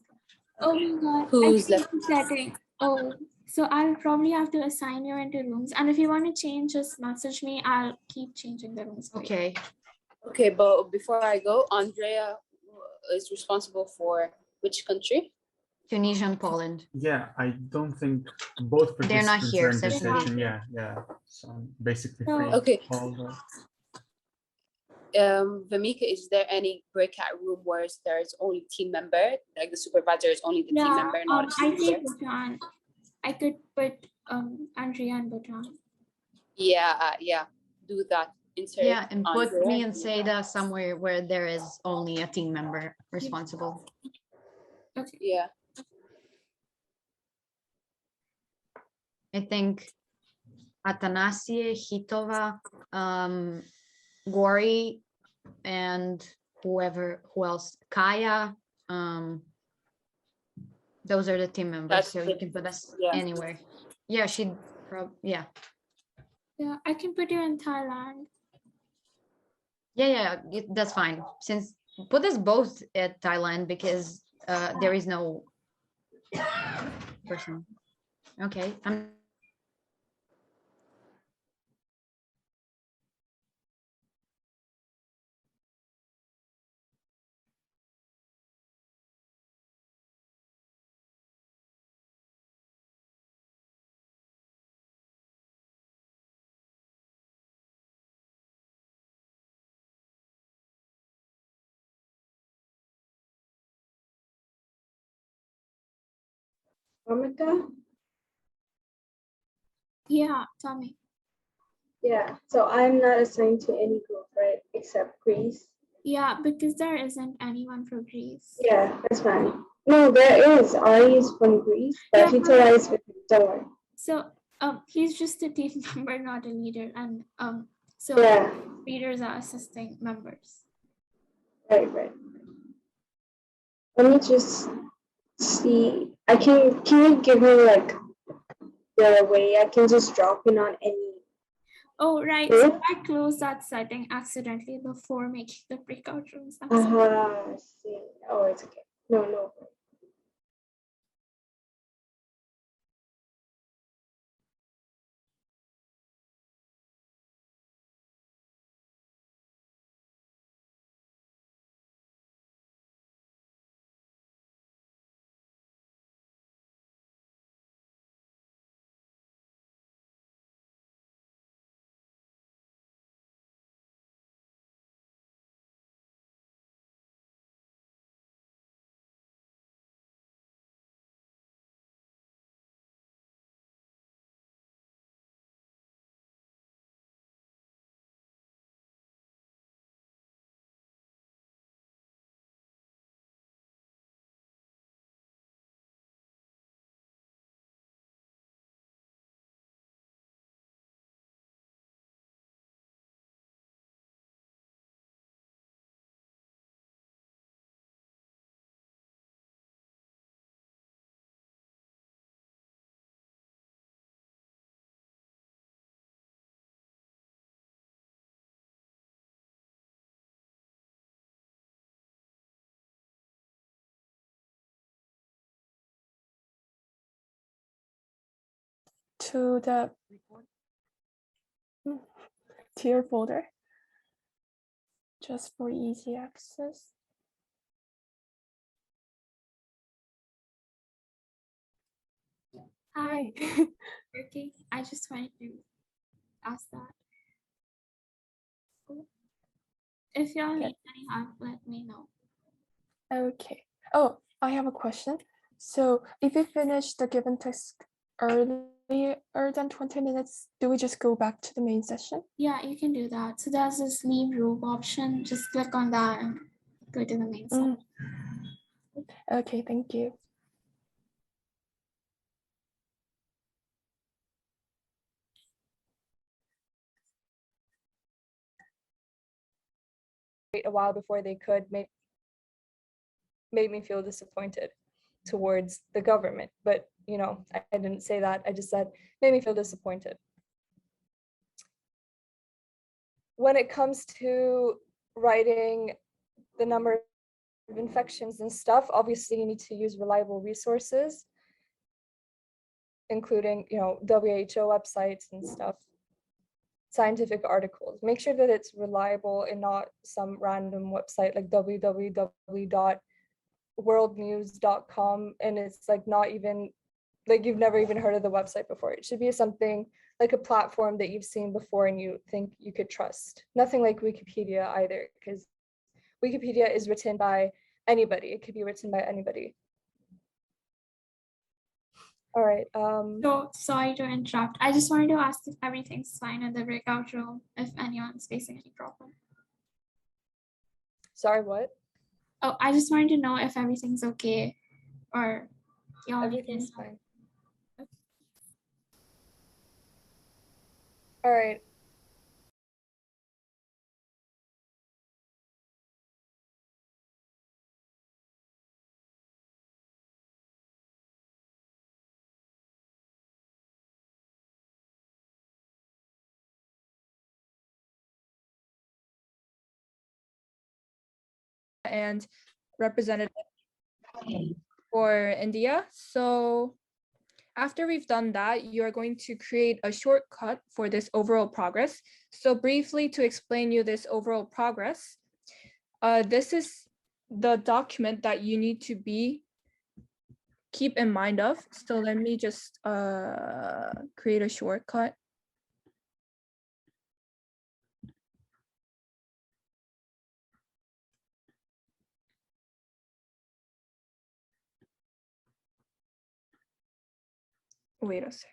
Oh my God. Who's left? Setting. Oh, so I'll probably have to assign you into rooms. And if you want to change, just message me. I'll keep changing the rooms. Okay. Okay, but before I go, Andrea is responsible for which country? Tunisia and Poland. Yeah, I don't think both They're not participants here, are in this so- session. Yeah. So I'm basically free. Okay. All the... Vamika, is there any breakout room where there's only team member, like the supervisor is only the team member, not a I team think leader? Bhutan. I could put Andrea and Bhutan. Yeah, do that. Insert Yeah, and put Andrea. me and Seda somewhere where there is only a team member responsible. Okay. Yeah. I think Atanasie, Hitova, Gori, and who else? Kaya. Those are the team members, so you can put us anywhere. Yeah, yeah. Yeah, I can put you in Thailand. Yeah, that's fine. Since put us both at Thailand because there is no person. Okay, Amika? Yeah, tell me. Yeah, so I'm not assigned to any group, right? Except Greece. Yeah, because there isn't anyone for Greece. Yeah, that's fine. No, there is. Ari is from Greece, but he is with me. Don't worry. So he's just a team member, not a leader, and so leaders are assisting members. Right. Let me just see. Can you give me like the way I can just drop in on any? Oh, right. So I closed that setting accidentally before making the breakout rooms. I see. Oh, it's okay. No. To the tier folder just for easy access. Hi. Okay, I just wanted to ask that. If y'all need any help, let me know. Okay. Oh, I have a question. So if you finish the given task earlier than 20 minutes, do we just go back to the main session? Yeah, you can do that. So there's this leave room option. Just click on that and go to the main session. Okay, thank you. A while before they could made me feel disappointed towards the government. But, you know, I didn't say that. I just said, made me feel disappointed. When it comes to writing the number of infections and stuff, obviously you need to use reliable resources, including, you know, WHO websites and stuff, scientific articles. Make sure that it's reliable and not some random website like www.worldnews.com, and it's like not even, like you've never even heard of the website before. It should be something like a platform that you've seen before and you think you could trust. Nothing like Wikipedia either, because Wikipedia is written by anybody. It could be written by anybody. All right. So sorry to interrupt. I just wanted to ask if everything's fine in the breakout room, if anyone's facing any problem. Sorry, what? Oh, I just wanted to know if everything's okay or y'all. Everything's fine. All right. And representative for India. So after we've done that, you're going to create a shortcut for this overall progress. So briefly to explain you this overall progress, this is the document that you need to keep in mind of. So let me just create a shortcut. Wait a sec.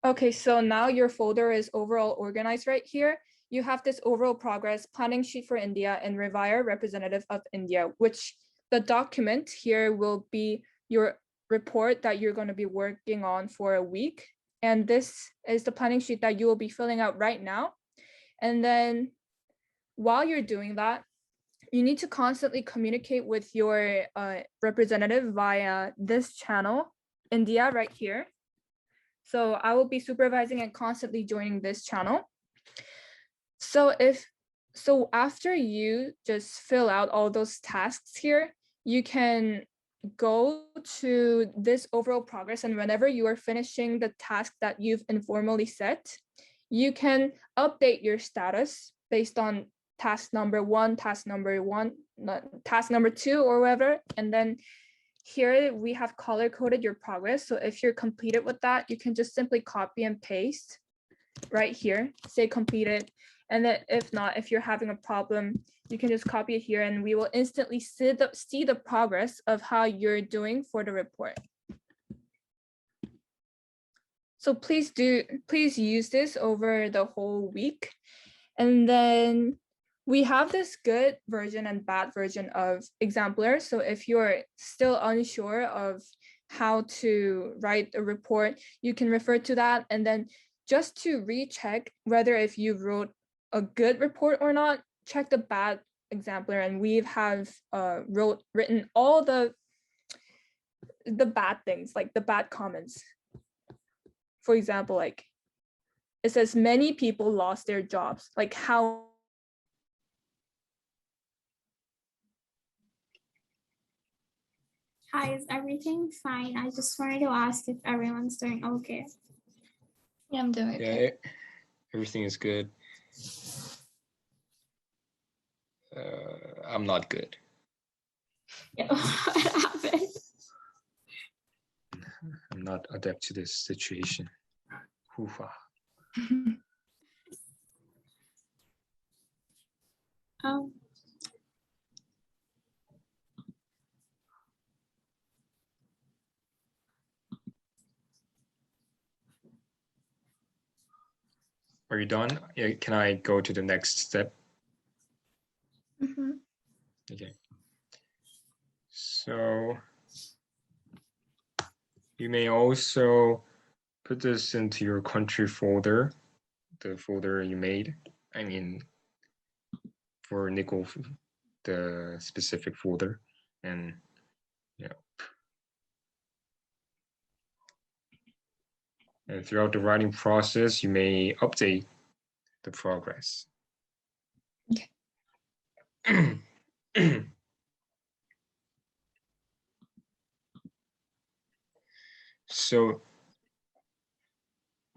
Okay, so now your folder is overall organized right here. You have this overall progress, planning sheet for India, and REVIR, representative of India, which the document here will be your report that you're going to be working on for a week. And this is the planning sheet that you will be filling out right now. And then while you're doing that, you need to constantly communicate with your representative via this channel, India, right here. So I will be supervising and constantly joining this channel. So after you just fill out all those tasks here, you can go to this overall progress, and whenever you are finishing the task that you've informally set, you can update your status based on task number 1, task number 2, or whatever. And then here we have color coded your progress. So if you're completed with that, you can just simply copy and paste right here, say completed. And then if not, if you're having a problem, you can just copy it here and we will instantly see the progress of how you're doing for the report. So please use this over the whole week. And then we have this good version and bad version of Exemplar. So if you're still unsure of how to write a report, you can refer to that. And then just to recheck whether if you wrote a good report or not, check the bad Exemplar. And we have written all the bad things, like the bad comments. For example, like it says many people lost their jobs. Like how? Hi, is everything fine? I just wanted to ask if everyone's doing okay. Yeah, I'm doing okay. Yeah, everything is good. I'm not good. Yeah, what happened? cannot adapt to this situation. Hoofa. Um, Are you done? Yeah, can I go to the next step? Okay. So you may also put this into your country folder, the folder you made. I mean, for Nicole, the specific folder, and yeah. And throughout the writing process, you may update the progress. Okay. So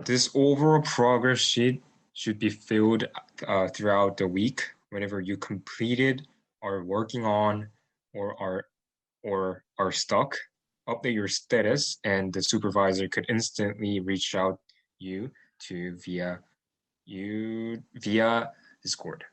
this overall progress sheet should be filled throughout the week whenever you completed, are working on, or are stuck. Update your status, and the supervisor could instantly reach out you to via Discord.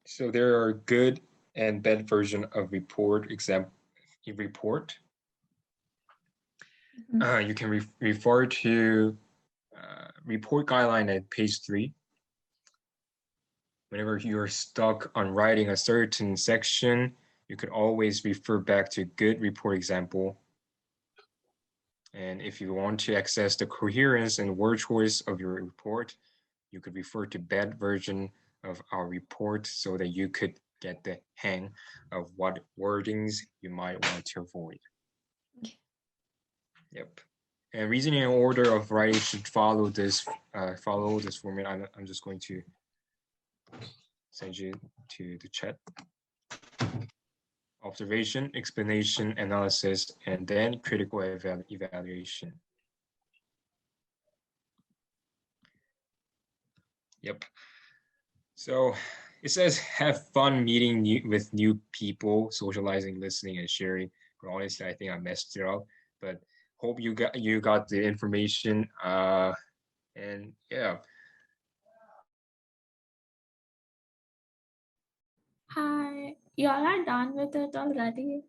So there are good and bad version of report. Report. You can refer to report guideline at page 3. Whenever you're stuck on writing a certain section, you could always refer back to good report example. And if you want to access the coherence and word choice of your report, you could refer to bad version of our report so that you could get the hang of what wordings you might want to avoid. Okay. Yep. And reasoning order of writing should follow this format. I'm just going to send you to the chat. Observation, explanation, analysis, and then critical evaluation. Yep. So it says have fun meeting with new people, socializing, listening, and sharing. But honestly, I think I messed it up. But hope you got the information. And yeah. Hi, y'all are done with it already?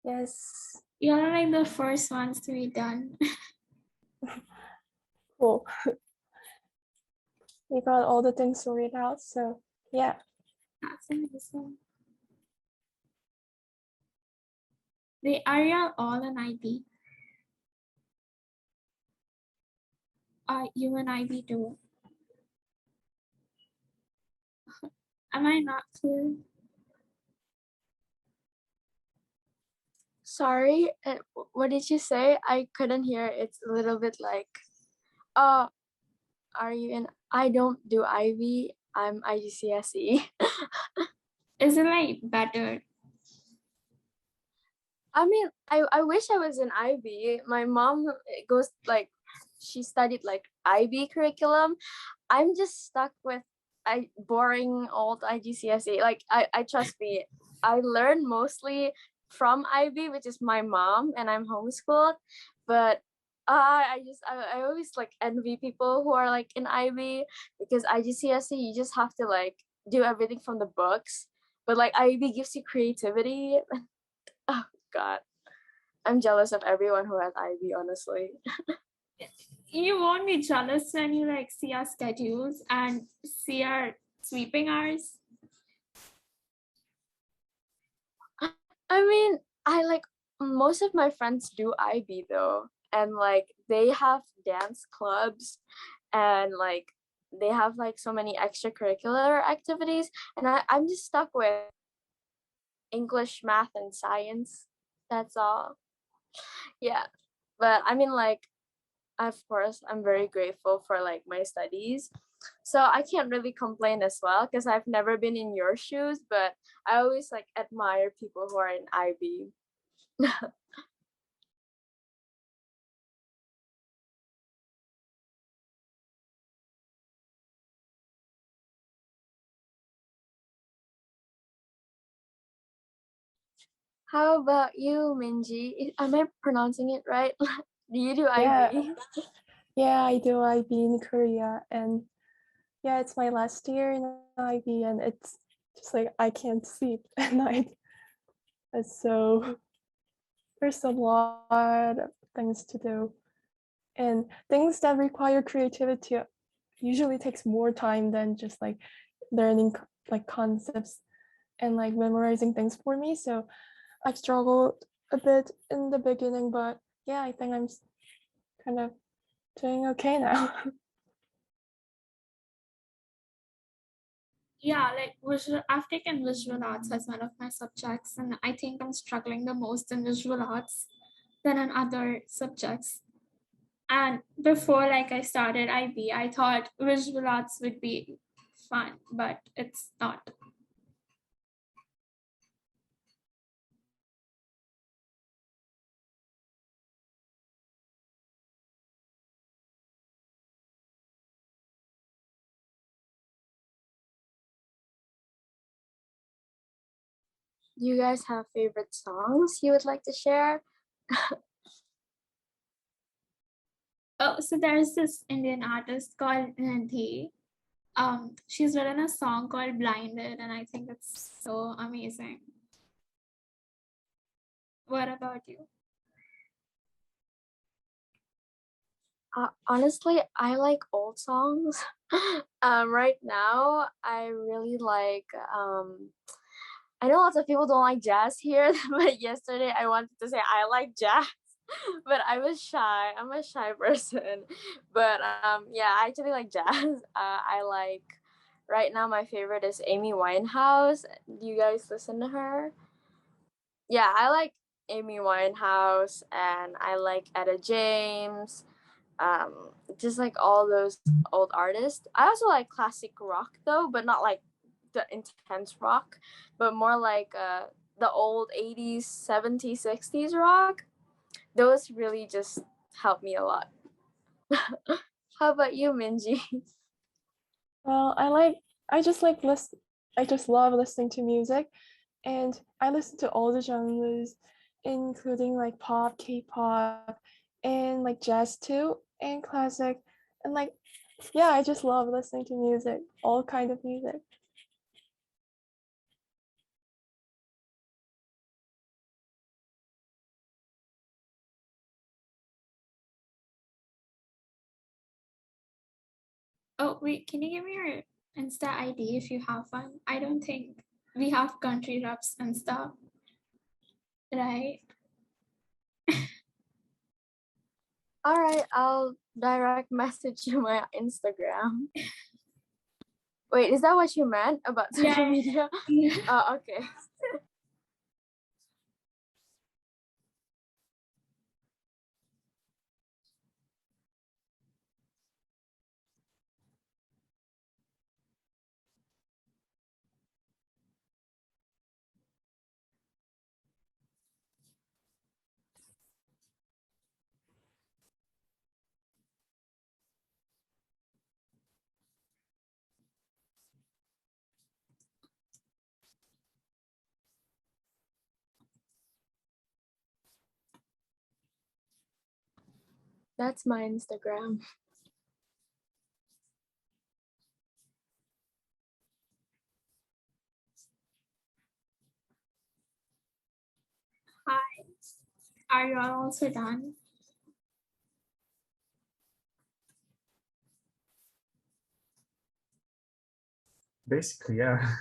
Yes. Y'all are like the first ones to be done. Cool. We got all the things sorted out, so yeah. That's amazing. Are y'all all an IB? Are you an IB too? Am I not clear? Sorry, what did you say? I couldn't hear. It's a little bit like, are you in? I don't do IB. I'm IGCSE. Is it like better? I mean, I wish I was in IB. My mom goes like, she studied like IB curriculum. I'm just stuck with boring old IGCSE. Like I trust me, I learned mostly from IB, which is my mom, and I'm homeschooled. But I always like envy people who are like in IB, because IGCSE you just have to like do everything from the books. But like IB gives you creativity. Oh God, I'm jealous of everyone who has IB, honestly. You won't be jealous when you like see our schedules and see our sweeping hours. I mean, I like most of my friends do IB though, and like they have dance clubs, and like they have like so many extracurricular activities, and I'm just stuck with English, math, and science. That's all. Yeah, but I mean, like of course, I'm very grateful for like my studies. So I can't really complain as well because I've never been in your shoes, but I always like admire people who are in IB. How about you, Minji? Am I pronouncing it right? Do you do Yeah, IB? yeah, I do IB in Korea, and yeah, it's my last year in IB, and it's just like I can't sleep at night. And so there's a lot of things to do, and things that require creativity usually takes more time than just like learning like concepts and like memorizing things for me. So I've struggled a bit in the beginning, but yeah, I think I'm kind of doing okay now. Yeah, like I've taken visual arts as one of my subjects, and I think I'm struggling the most in visual arts than in other subjects. And before like I started IB, I thought visual arts would be fun, but it's not. Do you guys have favorite songs you would like to share? Oh, so there's this Indian artist called Nidhi. She's written a song called Blinded, and I think it's so amazing. What about you? Honestly, I like old songs. Right now, I really like. I know lots of people don't like jazz here, but yesterday I wanted to say I like jazz, but I was shy. I'm a shy person, but yeah, I actually like jazz. I like. Right now, my favorite is Amy Winehouse. Do you guys listen to her? Yeah, I like Amy Winehouse, and I like Etta James, just like all those old artists. I also like classic rock though, but not like the intense rock, but more like the old 80s, 70s, 60s rock. Those really just help me a lot. How about you, Minji? Well, I just love listening to music, and I listen to all the genres, including like pop, K-pop, and like jazz too, and classic, and like yeah, I just love listening to music, all kind of music. Oh, wait, can you give me your Insta ID if you have one? I don't think we have country reps and stuff, right? All right, I'll direct message you my Instagram. Wait, is that what you meant about social media? Okay. That's my Instagram. Hi, are you all also done? Basically, yeah.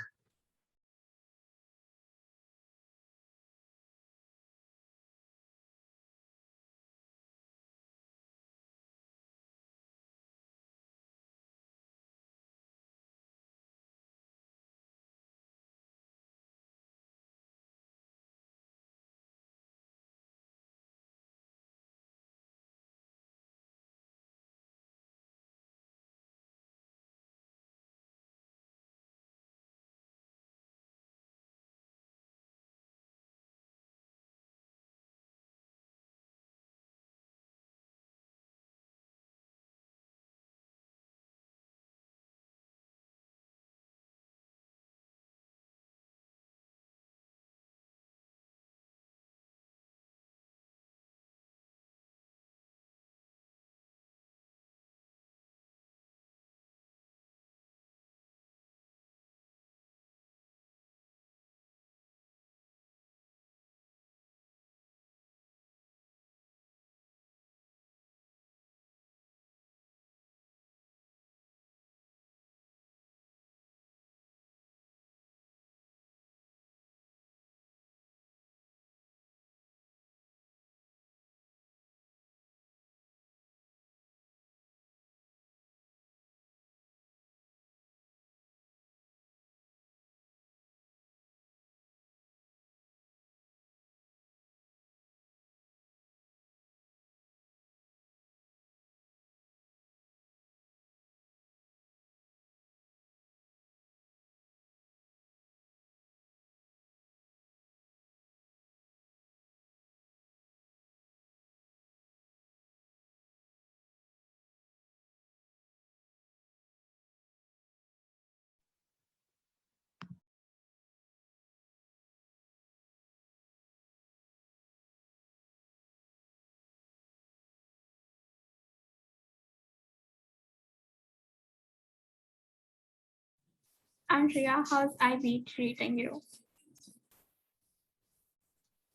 Andrea, how's IB treating you?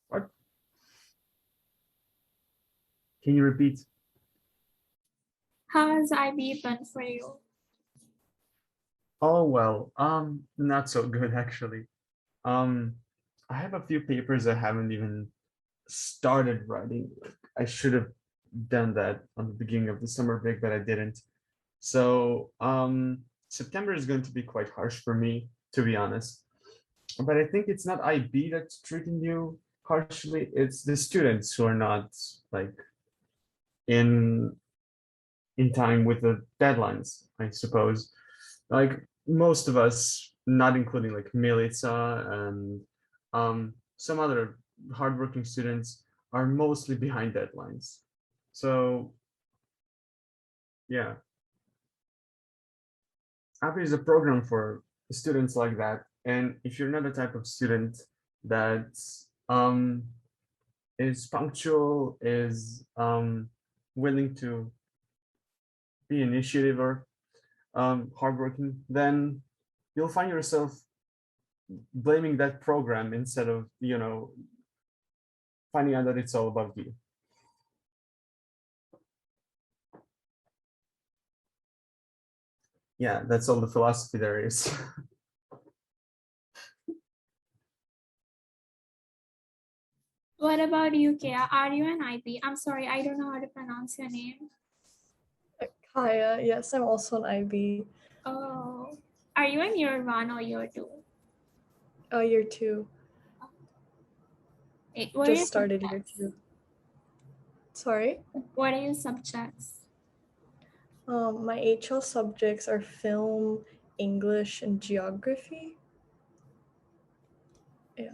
What? Can you repeat? How has IB been for you? Oh, well, not so good actually. Um, I have a few papers I haven't even started writing. I should have done that on the beginning of the summer break, but I didn't. So, September is going to be quite harsh for me, to be honest. But I think it's not IB that's treating you harshly, it's the students who are not like in time with the deadlines, I suppose. Like most of us, not including like Melissa and some other hardworking students, are mostly behind deadlines. So yeah, API is a program for students like that. And if you're not the type of student that is punctual, is willing to be initiative or hardworking, then you'll find yourself blaming that program instead of, finding out that it's all about you. Yeah, that's all the philosophy there is. What about you, Kea? Are you an IB? I'm sorry, I don't know how to pronounce your name. Kaya, yes, I'm also an IB. Oh, are you in year 1 or year 2? Year 2. What are Just your started year subjects? 2. Sorry? What are your subjects? My HL subjects are film, English, and geography. Yeah.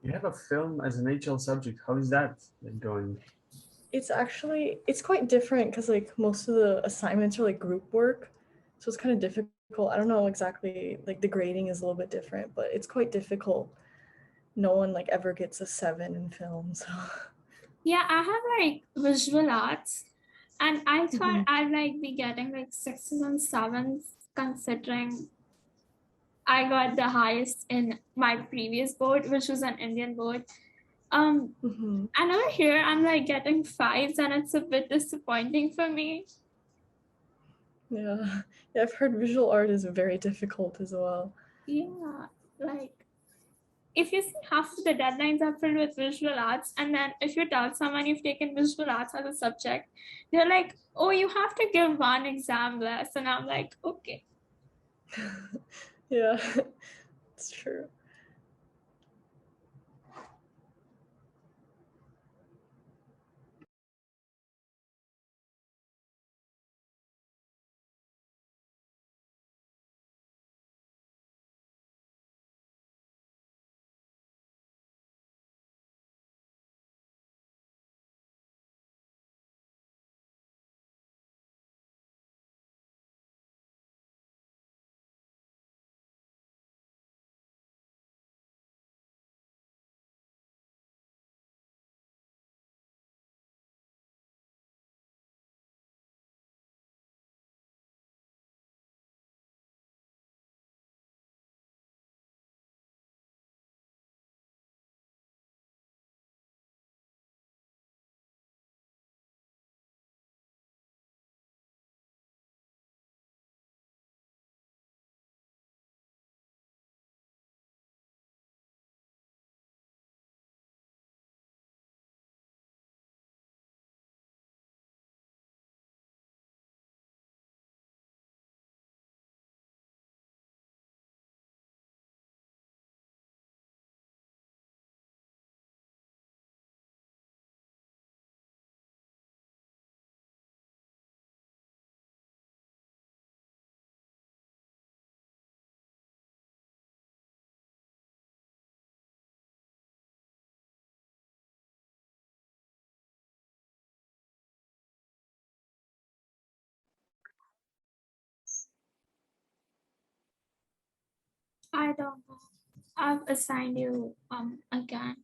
You have a film as an HL subject. How is that going? It's quite different because like most of the assignments are like group work. So it's kind of difficult. I don't know exactly, like the grading is a little bit different, but it's quite difficult. No one like ever gets a 7 in film. So Yeah, I have like visual arts, and I thought I'd like be getting like 6s and 7s considering I got the highest in my previous board, which was an Indian board. And over here I'm like getting 5s, and it's a bit disappointing for me. yeah, I've heard visual art is very difficult as well. Yeah, like if you see half of the deadlines are filled with visual arts, and then if you tell someone you've taken visual arts as a subject, they're like, oh, you have to give 1 exam less. And I'm like, okay. Yeah, it's true. I don't know. I've assigned you again.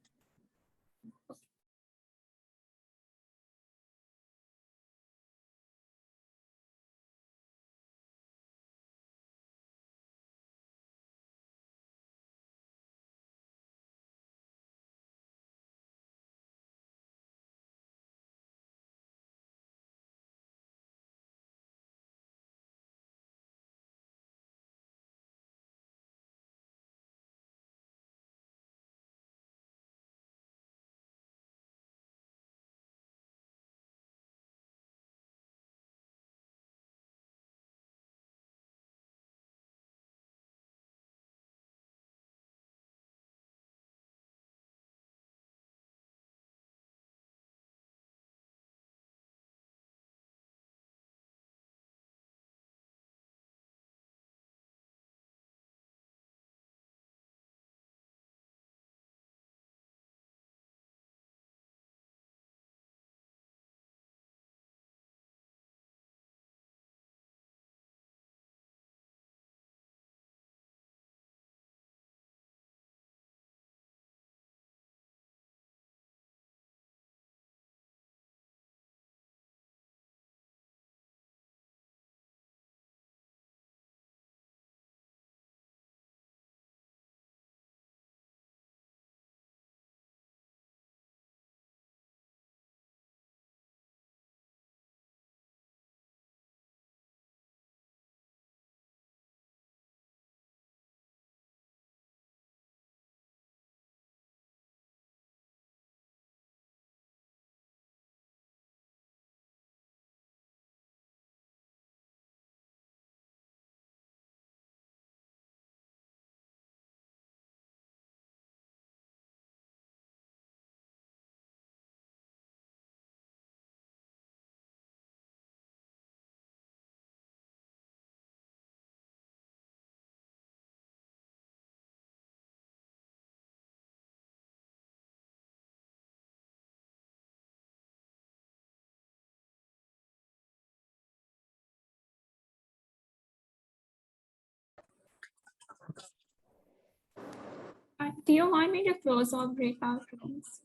you want me to close all breakout rooms?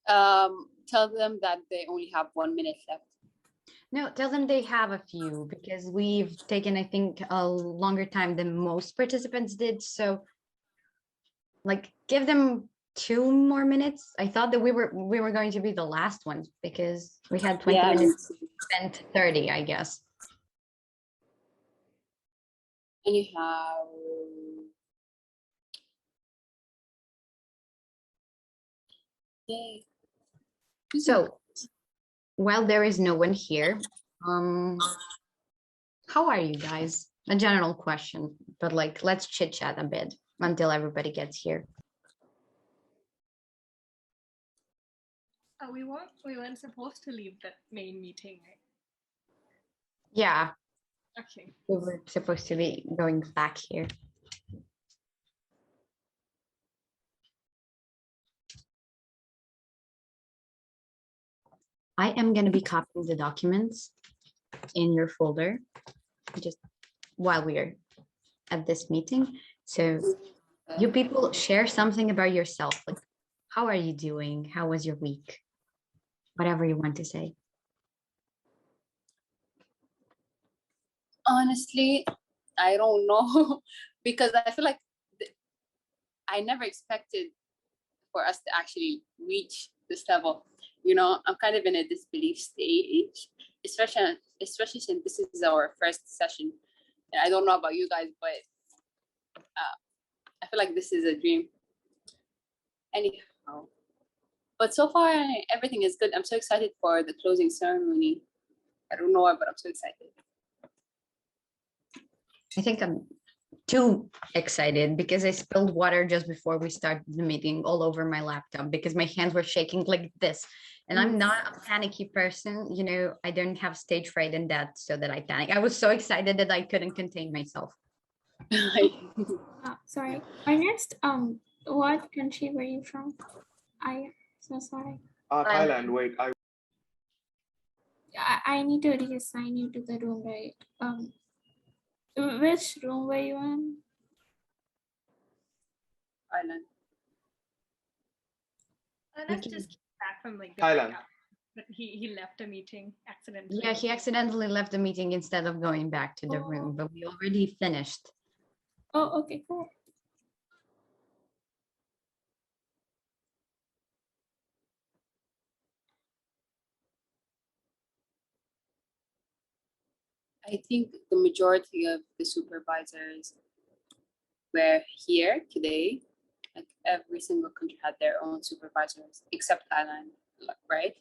Tell them that they only have 1 minute left. No, tell them they have a few because we've taken, I think, a longer time than most participants did. So like give them 2 more minutes. I thought that we were going to be the last ones because we had 20 Yeah, minutes spent 30, I guess. Anyhow. Yay. So while there is no one here, how are you guys? A general question, but like let's chit chat a bit until everybody gets here. We weren't supposed to leave the main meeting, right? Yeah. Okay. We were supposed to be going back here. I am going to be copying the documents in your folder just while we're at this meeting. So you people share something about yourself. Like, how are you doing? How was your week? Whatever you want to say. Honestly, I don't know because I feel like I never expected for us to actually reach this level. You know, I'm kind of in a disbelief stage, especially since this is our first session. And I don't know about you guys, but I feel like this is a dream. Anyhow, but so far everything is good. I'm so excited for the closing ceremony. I don't know why, but I'm so excited. I think I'm too excited because I spilled water just before we started the meeting all over my laptop because my hands were shaking like this. And I'm not a panicky person, you know, I don't have stage fright and that so that I panic. I was so excited that I couldn't contain myself. Sorry. Our next, what country were you from? I so sorry. Thailand. Wait, I need to reassign you to the room, right? Which room were you in? Island. Anas just came back from like the Thailand. breakout, but he left a meeting accidentally. Yeah, he accidentally left the meeting instead of going back to the room, but we already finished. Oh, okay, cool. I think the majority of the supervisors were here today. Like every single country had their own supervisors, except Thailand, right?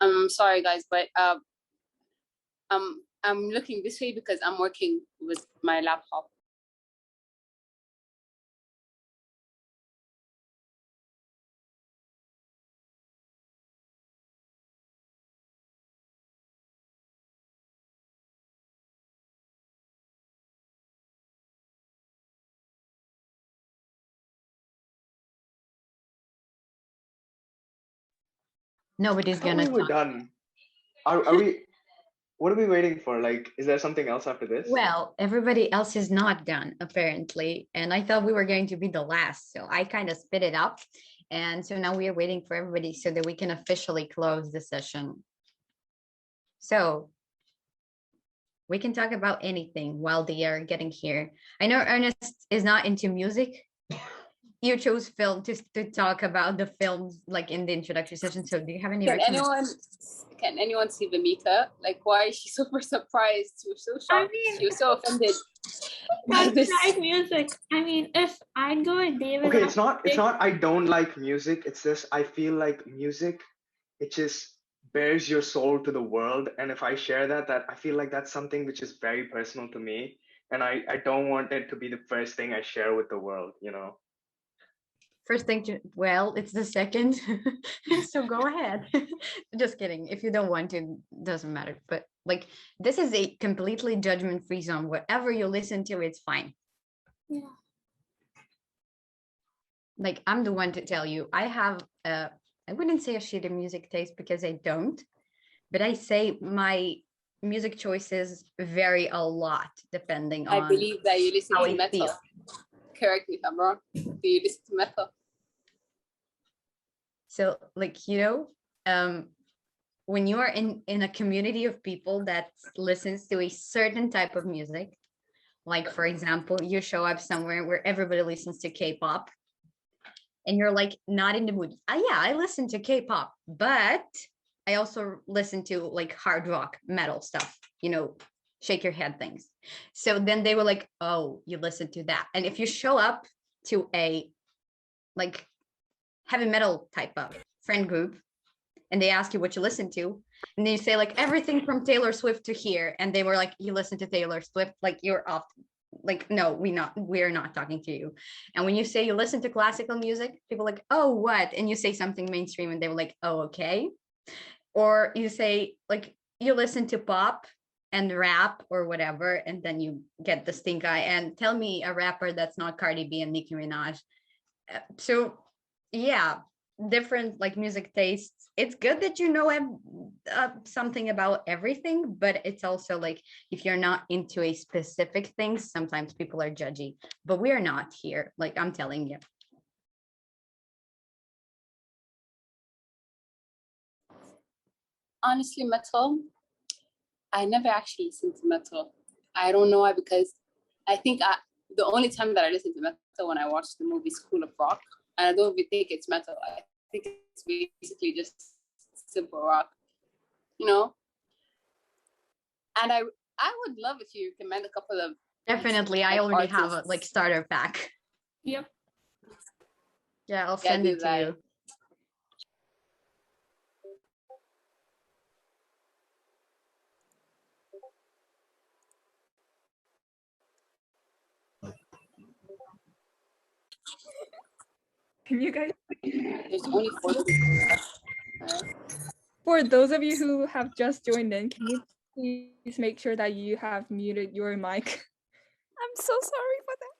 I'm sorry, guys, but I'm looking this way because I'm working with my laptop. Nobody's I thought gonna we were talk. done. Are we? What are we waiting for? Like, is there something else after this? Well, everybody else is not done, apparently. And I thought we were going to be the last. So I kind of spit it up. And so now we are waiting for everybody so that we can officially close the session. So we can talk about anything while they are getting here. I know Ernest is not into music. You chose film to talk about the films like in the introductory session. So do you have any Can anyone see Vamika? Like, why is she super surprised? She was so shocked. She was so offended. I like music. I mean, if I'd go a day without Okay, it's not I don't like music. It's just I feel like music, it just bears your soul to the world. And if I share that I feel like that's something which is very personal to me. And I don't want it to be the first thing I share with the world, you know? First thing well, it's the second. So go ahead. Just kidding. If you don't want to, doesn't matter. But like, this is a completely judgment-free zone. Whatever you listen to, it's fine. Yeah. Like, I'm the one to tell you, I have I wouldn't say a shitty music taste because I don't, but I say my music choices vary a lot depending I on believe that you listen how to I metal. feel. Correct me if I'm wrong. Do you listen to metal? So like, when you are in a community of people that listens to a certain type of music, like for example, you show up somewhere where everybody listens to K-pop and you're like not in the mood. Yeah, I listen to K-pop, but I also listen to like hard rock, metal stuff, shake your head things. So then they were like, oh, you listen to that. And if you show up to a like heavy metal type of friend group and they ask you what you listen to, and then you say like everything from Taylor Swift to here, and they were like, you listen to Taylor Swift, like you're off, like no, we're not talking to you. And when you say you listen to classical music, people are like, oh, what? And you say something mainstream and they were like, oh, okay. Or you say like you listen to pop and rap or whatever, and then you get the stink eye and tell me a rapper that's not Cardi B and Nicki Minaj. So yeah, different like music tastes. It's good that you know something about everything, but it's also like if you're not into a specific thing, sometimes people are judgy, but we are not here, like I'm telling you. Honestly, metal, I never actually listened to metal. I don't know why, because I think the only time that I listen to metal when I watched the movie School of Rock, and I don't even think it's metal. I think it's basically just simple rock, And I would love if you recommend a couple of Definitely, I already have a like starter pack. Yep. Yeah, I'll send it to you. Can you guys? There's only 4 For those of you who have just joined in, can you please make sure that you have muted your mic? I'm so sorry for that.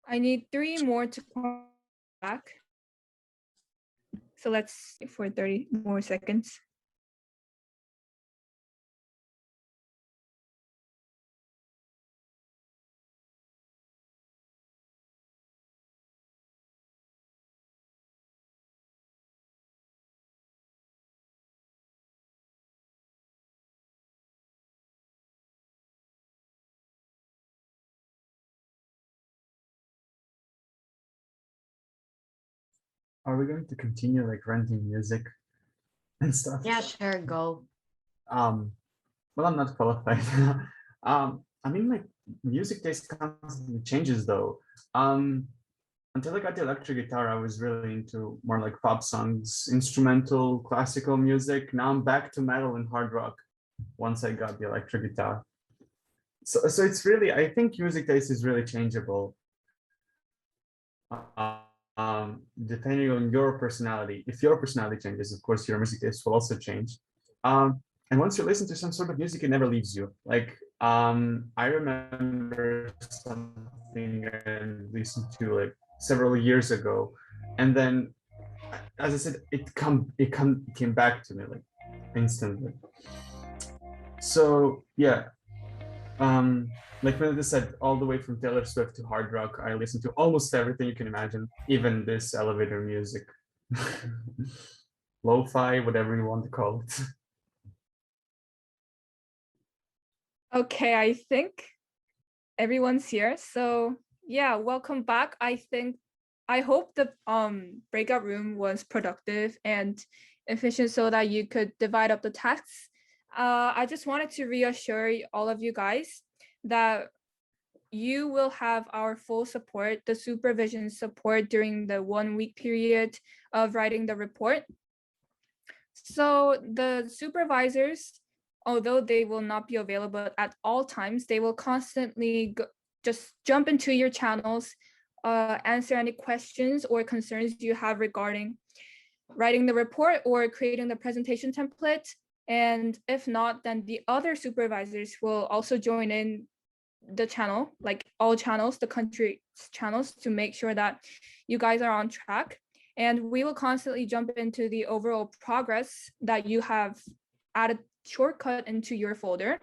I need 3 more to come back. So let's wait for 30 more seconds. Are we going to continue like renting music and stuff? Yeah, sure, go. Well, I'm not qualified. I mean, my music taste constantly changes though. Until I got the electric guitar, I was really into more like pop songs, instrumental, classical music. Now I'm back to metal and hard rock once I got the electric guitar. So it's really, I think music taste is really changeable. Depending on your personality. If your personality changes, of course, your music taste will also change. And once you listen to some sort of music, it never leaves you. Like, I remember something I listened to like several years ago, and then, as I said, it came back to me like instantly. So yeah, like Melinda said, all the way from Taylor Swift to hard rock, I listen to almost everything you can imagine, even this elevator music, lo-fi, whatever you want to call it. Okay, I think everyone's here. So yeah, welcome back. I hope the breakout room was productive and efficient so that you could divide up the tasks. I just wanted to reassure all of you guys that you will have our full support, the supervision support during the 1 week period of writing the report. So the supervisors, although they will not be available at all times, they will constantly just jump into your channels, answer any questions or concerns you have regarding writing the report or creating the presentation template. And if not, then the other supervisors will also join in the channel, like all channels, the country channels, to make sure that you guys are on track. And we will constantly jump into the overall progress that you have added shortcut into your folder.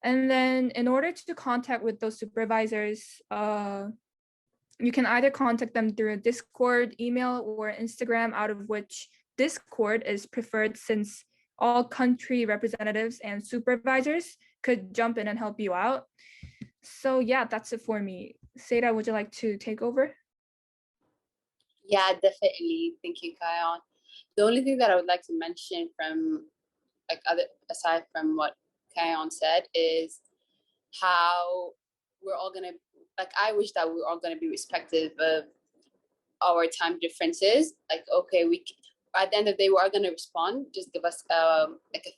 And then in order to contact with those supervisors, you can either contact them through Discord, email, or Instagram, out of which Discord is preferred since all country representatives and supervisors could jump in and help you out. So yeah, that's it for me. Seda, would you like to take over? Yeah, definitely. Thank you, Kayan. The only thing that I would like to mention from aside from what Kayan said is how we're all gonna, I wish that we're all gonna be respectful of our time differences. Like, okay, at the end of the day, we are gonna respond. Just give us a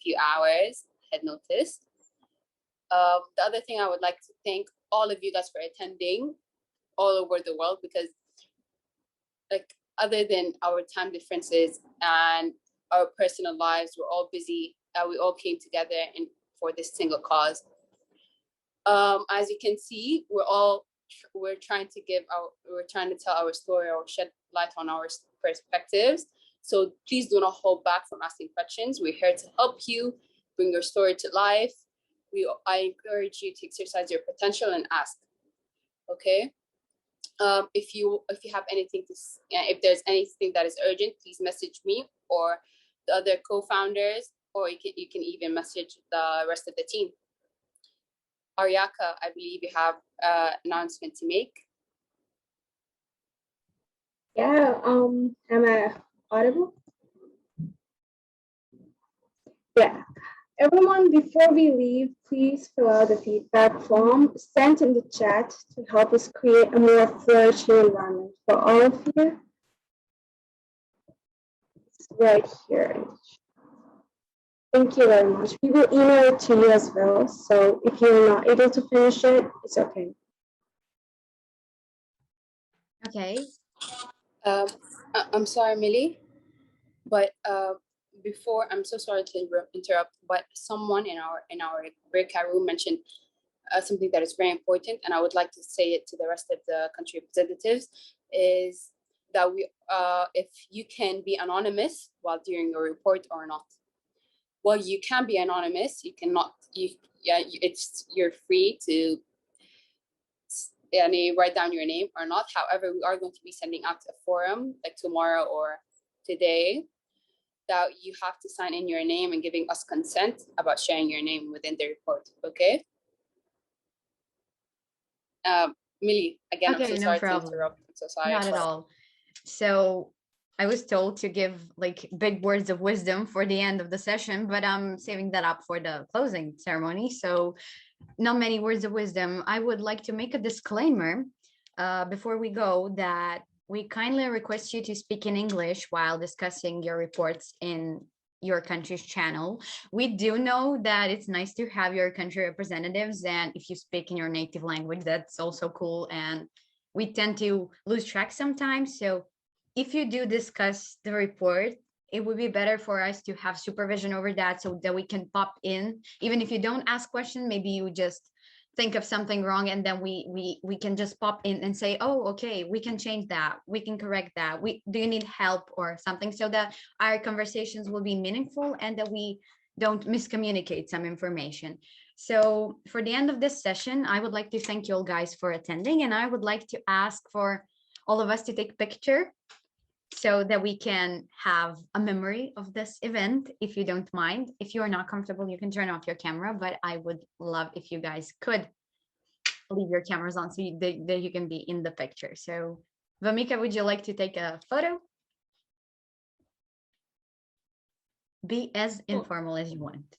few hours head notice. The other thing I would like to thank all of you guys for attending all over the world, because other than our time differences and our personal lives, we're all busy. We all came together for this single cause. As you can see, we're trying to tell our story or shed light on our perspectives. So please do not hold back from asking questions. We're here to help you bring your story to life. I encourage you to exercise your potential and ask. Okay. If you have anything if there's anything that is urgent, please message me or the other co-founders, or you can even message the rest of the team. Aryaka, I believe you have an announcement to make. Yeah, am I audible? Yeah. Everyone, before we leave, please fill out the feedback form sent in the chat to help us create a more flourishing environment for all of you. It's right here. Thank you very much. We will email it to you as well. So if you're not able to finish it, it's okay. Okay. I'm sorry, Millie, but before, I'm so sorry to interrupt, but someone in our breakout room mentioned something that is very important, and I would like to say it to the rest of the country representatives, is that if you can be anonymous while doing your report or not. Well, you can be anonymous. You cannot. You're free to write down your name or not. However, we are going to be sending out a forum like tomorrow or today that you have to sign in your name and giving us consent about sharing your name within the report. Okay. Millie, again, Okay, I'm so no sorry problem. to interrupt. I'm so sorry. Not at all. So I was told to give like big words of wisdom for the end of the session, but I'm saving that up for the closing ceremony. So not many words of wisdom. I would like to make a disclaimer before we go that we kindly request you to speak in English while discussing your reports in your country's channel. We do know that it's nice to have your country representatives, and if you speak in your native language, that's also cool. And we tend to lose track sometimes. So if you do discuss the report, it would be better for us to have supervision over that so that we can pop in. Even if you don't ask questions, maybe you just think of something wrong, and then we can just pop in and say, oh, okay, we can change that, we can correct that, do you need help or something, so that our conversations will be meaningful and that we don't miscommunicate some information. So for the end of this session, I would like to thank you all guys for attending, and I would like to ask for all of us to take a picture so that we can have a memory of this event, if you don't mind. If you're not comfortable, you can turn off your camera, but I would love if you guys could leave your cameras on so that you can be in the picture. So Vamika, would you like to take a photo? Be as informal as you want.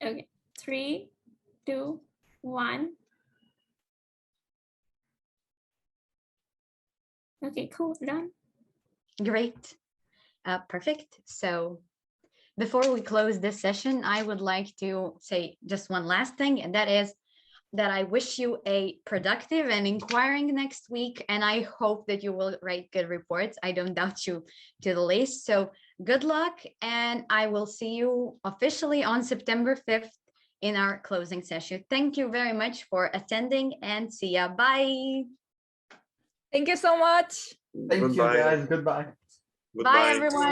Okay, 3, 2, 1. Okay, cool, done. Great. Perfect. So before we close this session, I would like to say just one last thing, and that is that I wish you a productive and inquiring next week, and I hope that you will write good reports. I don't doubt you to the least. So good luck, and I will see you officially on September 5th in our closing session. Thank you very much for attending, and see ya. Bye. Thank you so much. Thank you, Goodbye. guys. Goodbye. Goodbye. Bye, everyone.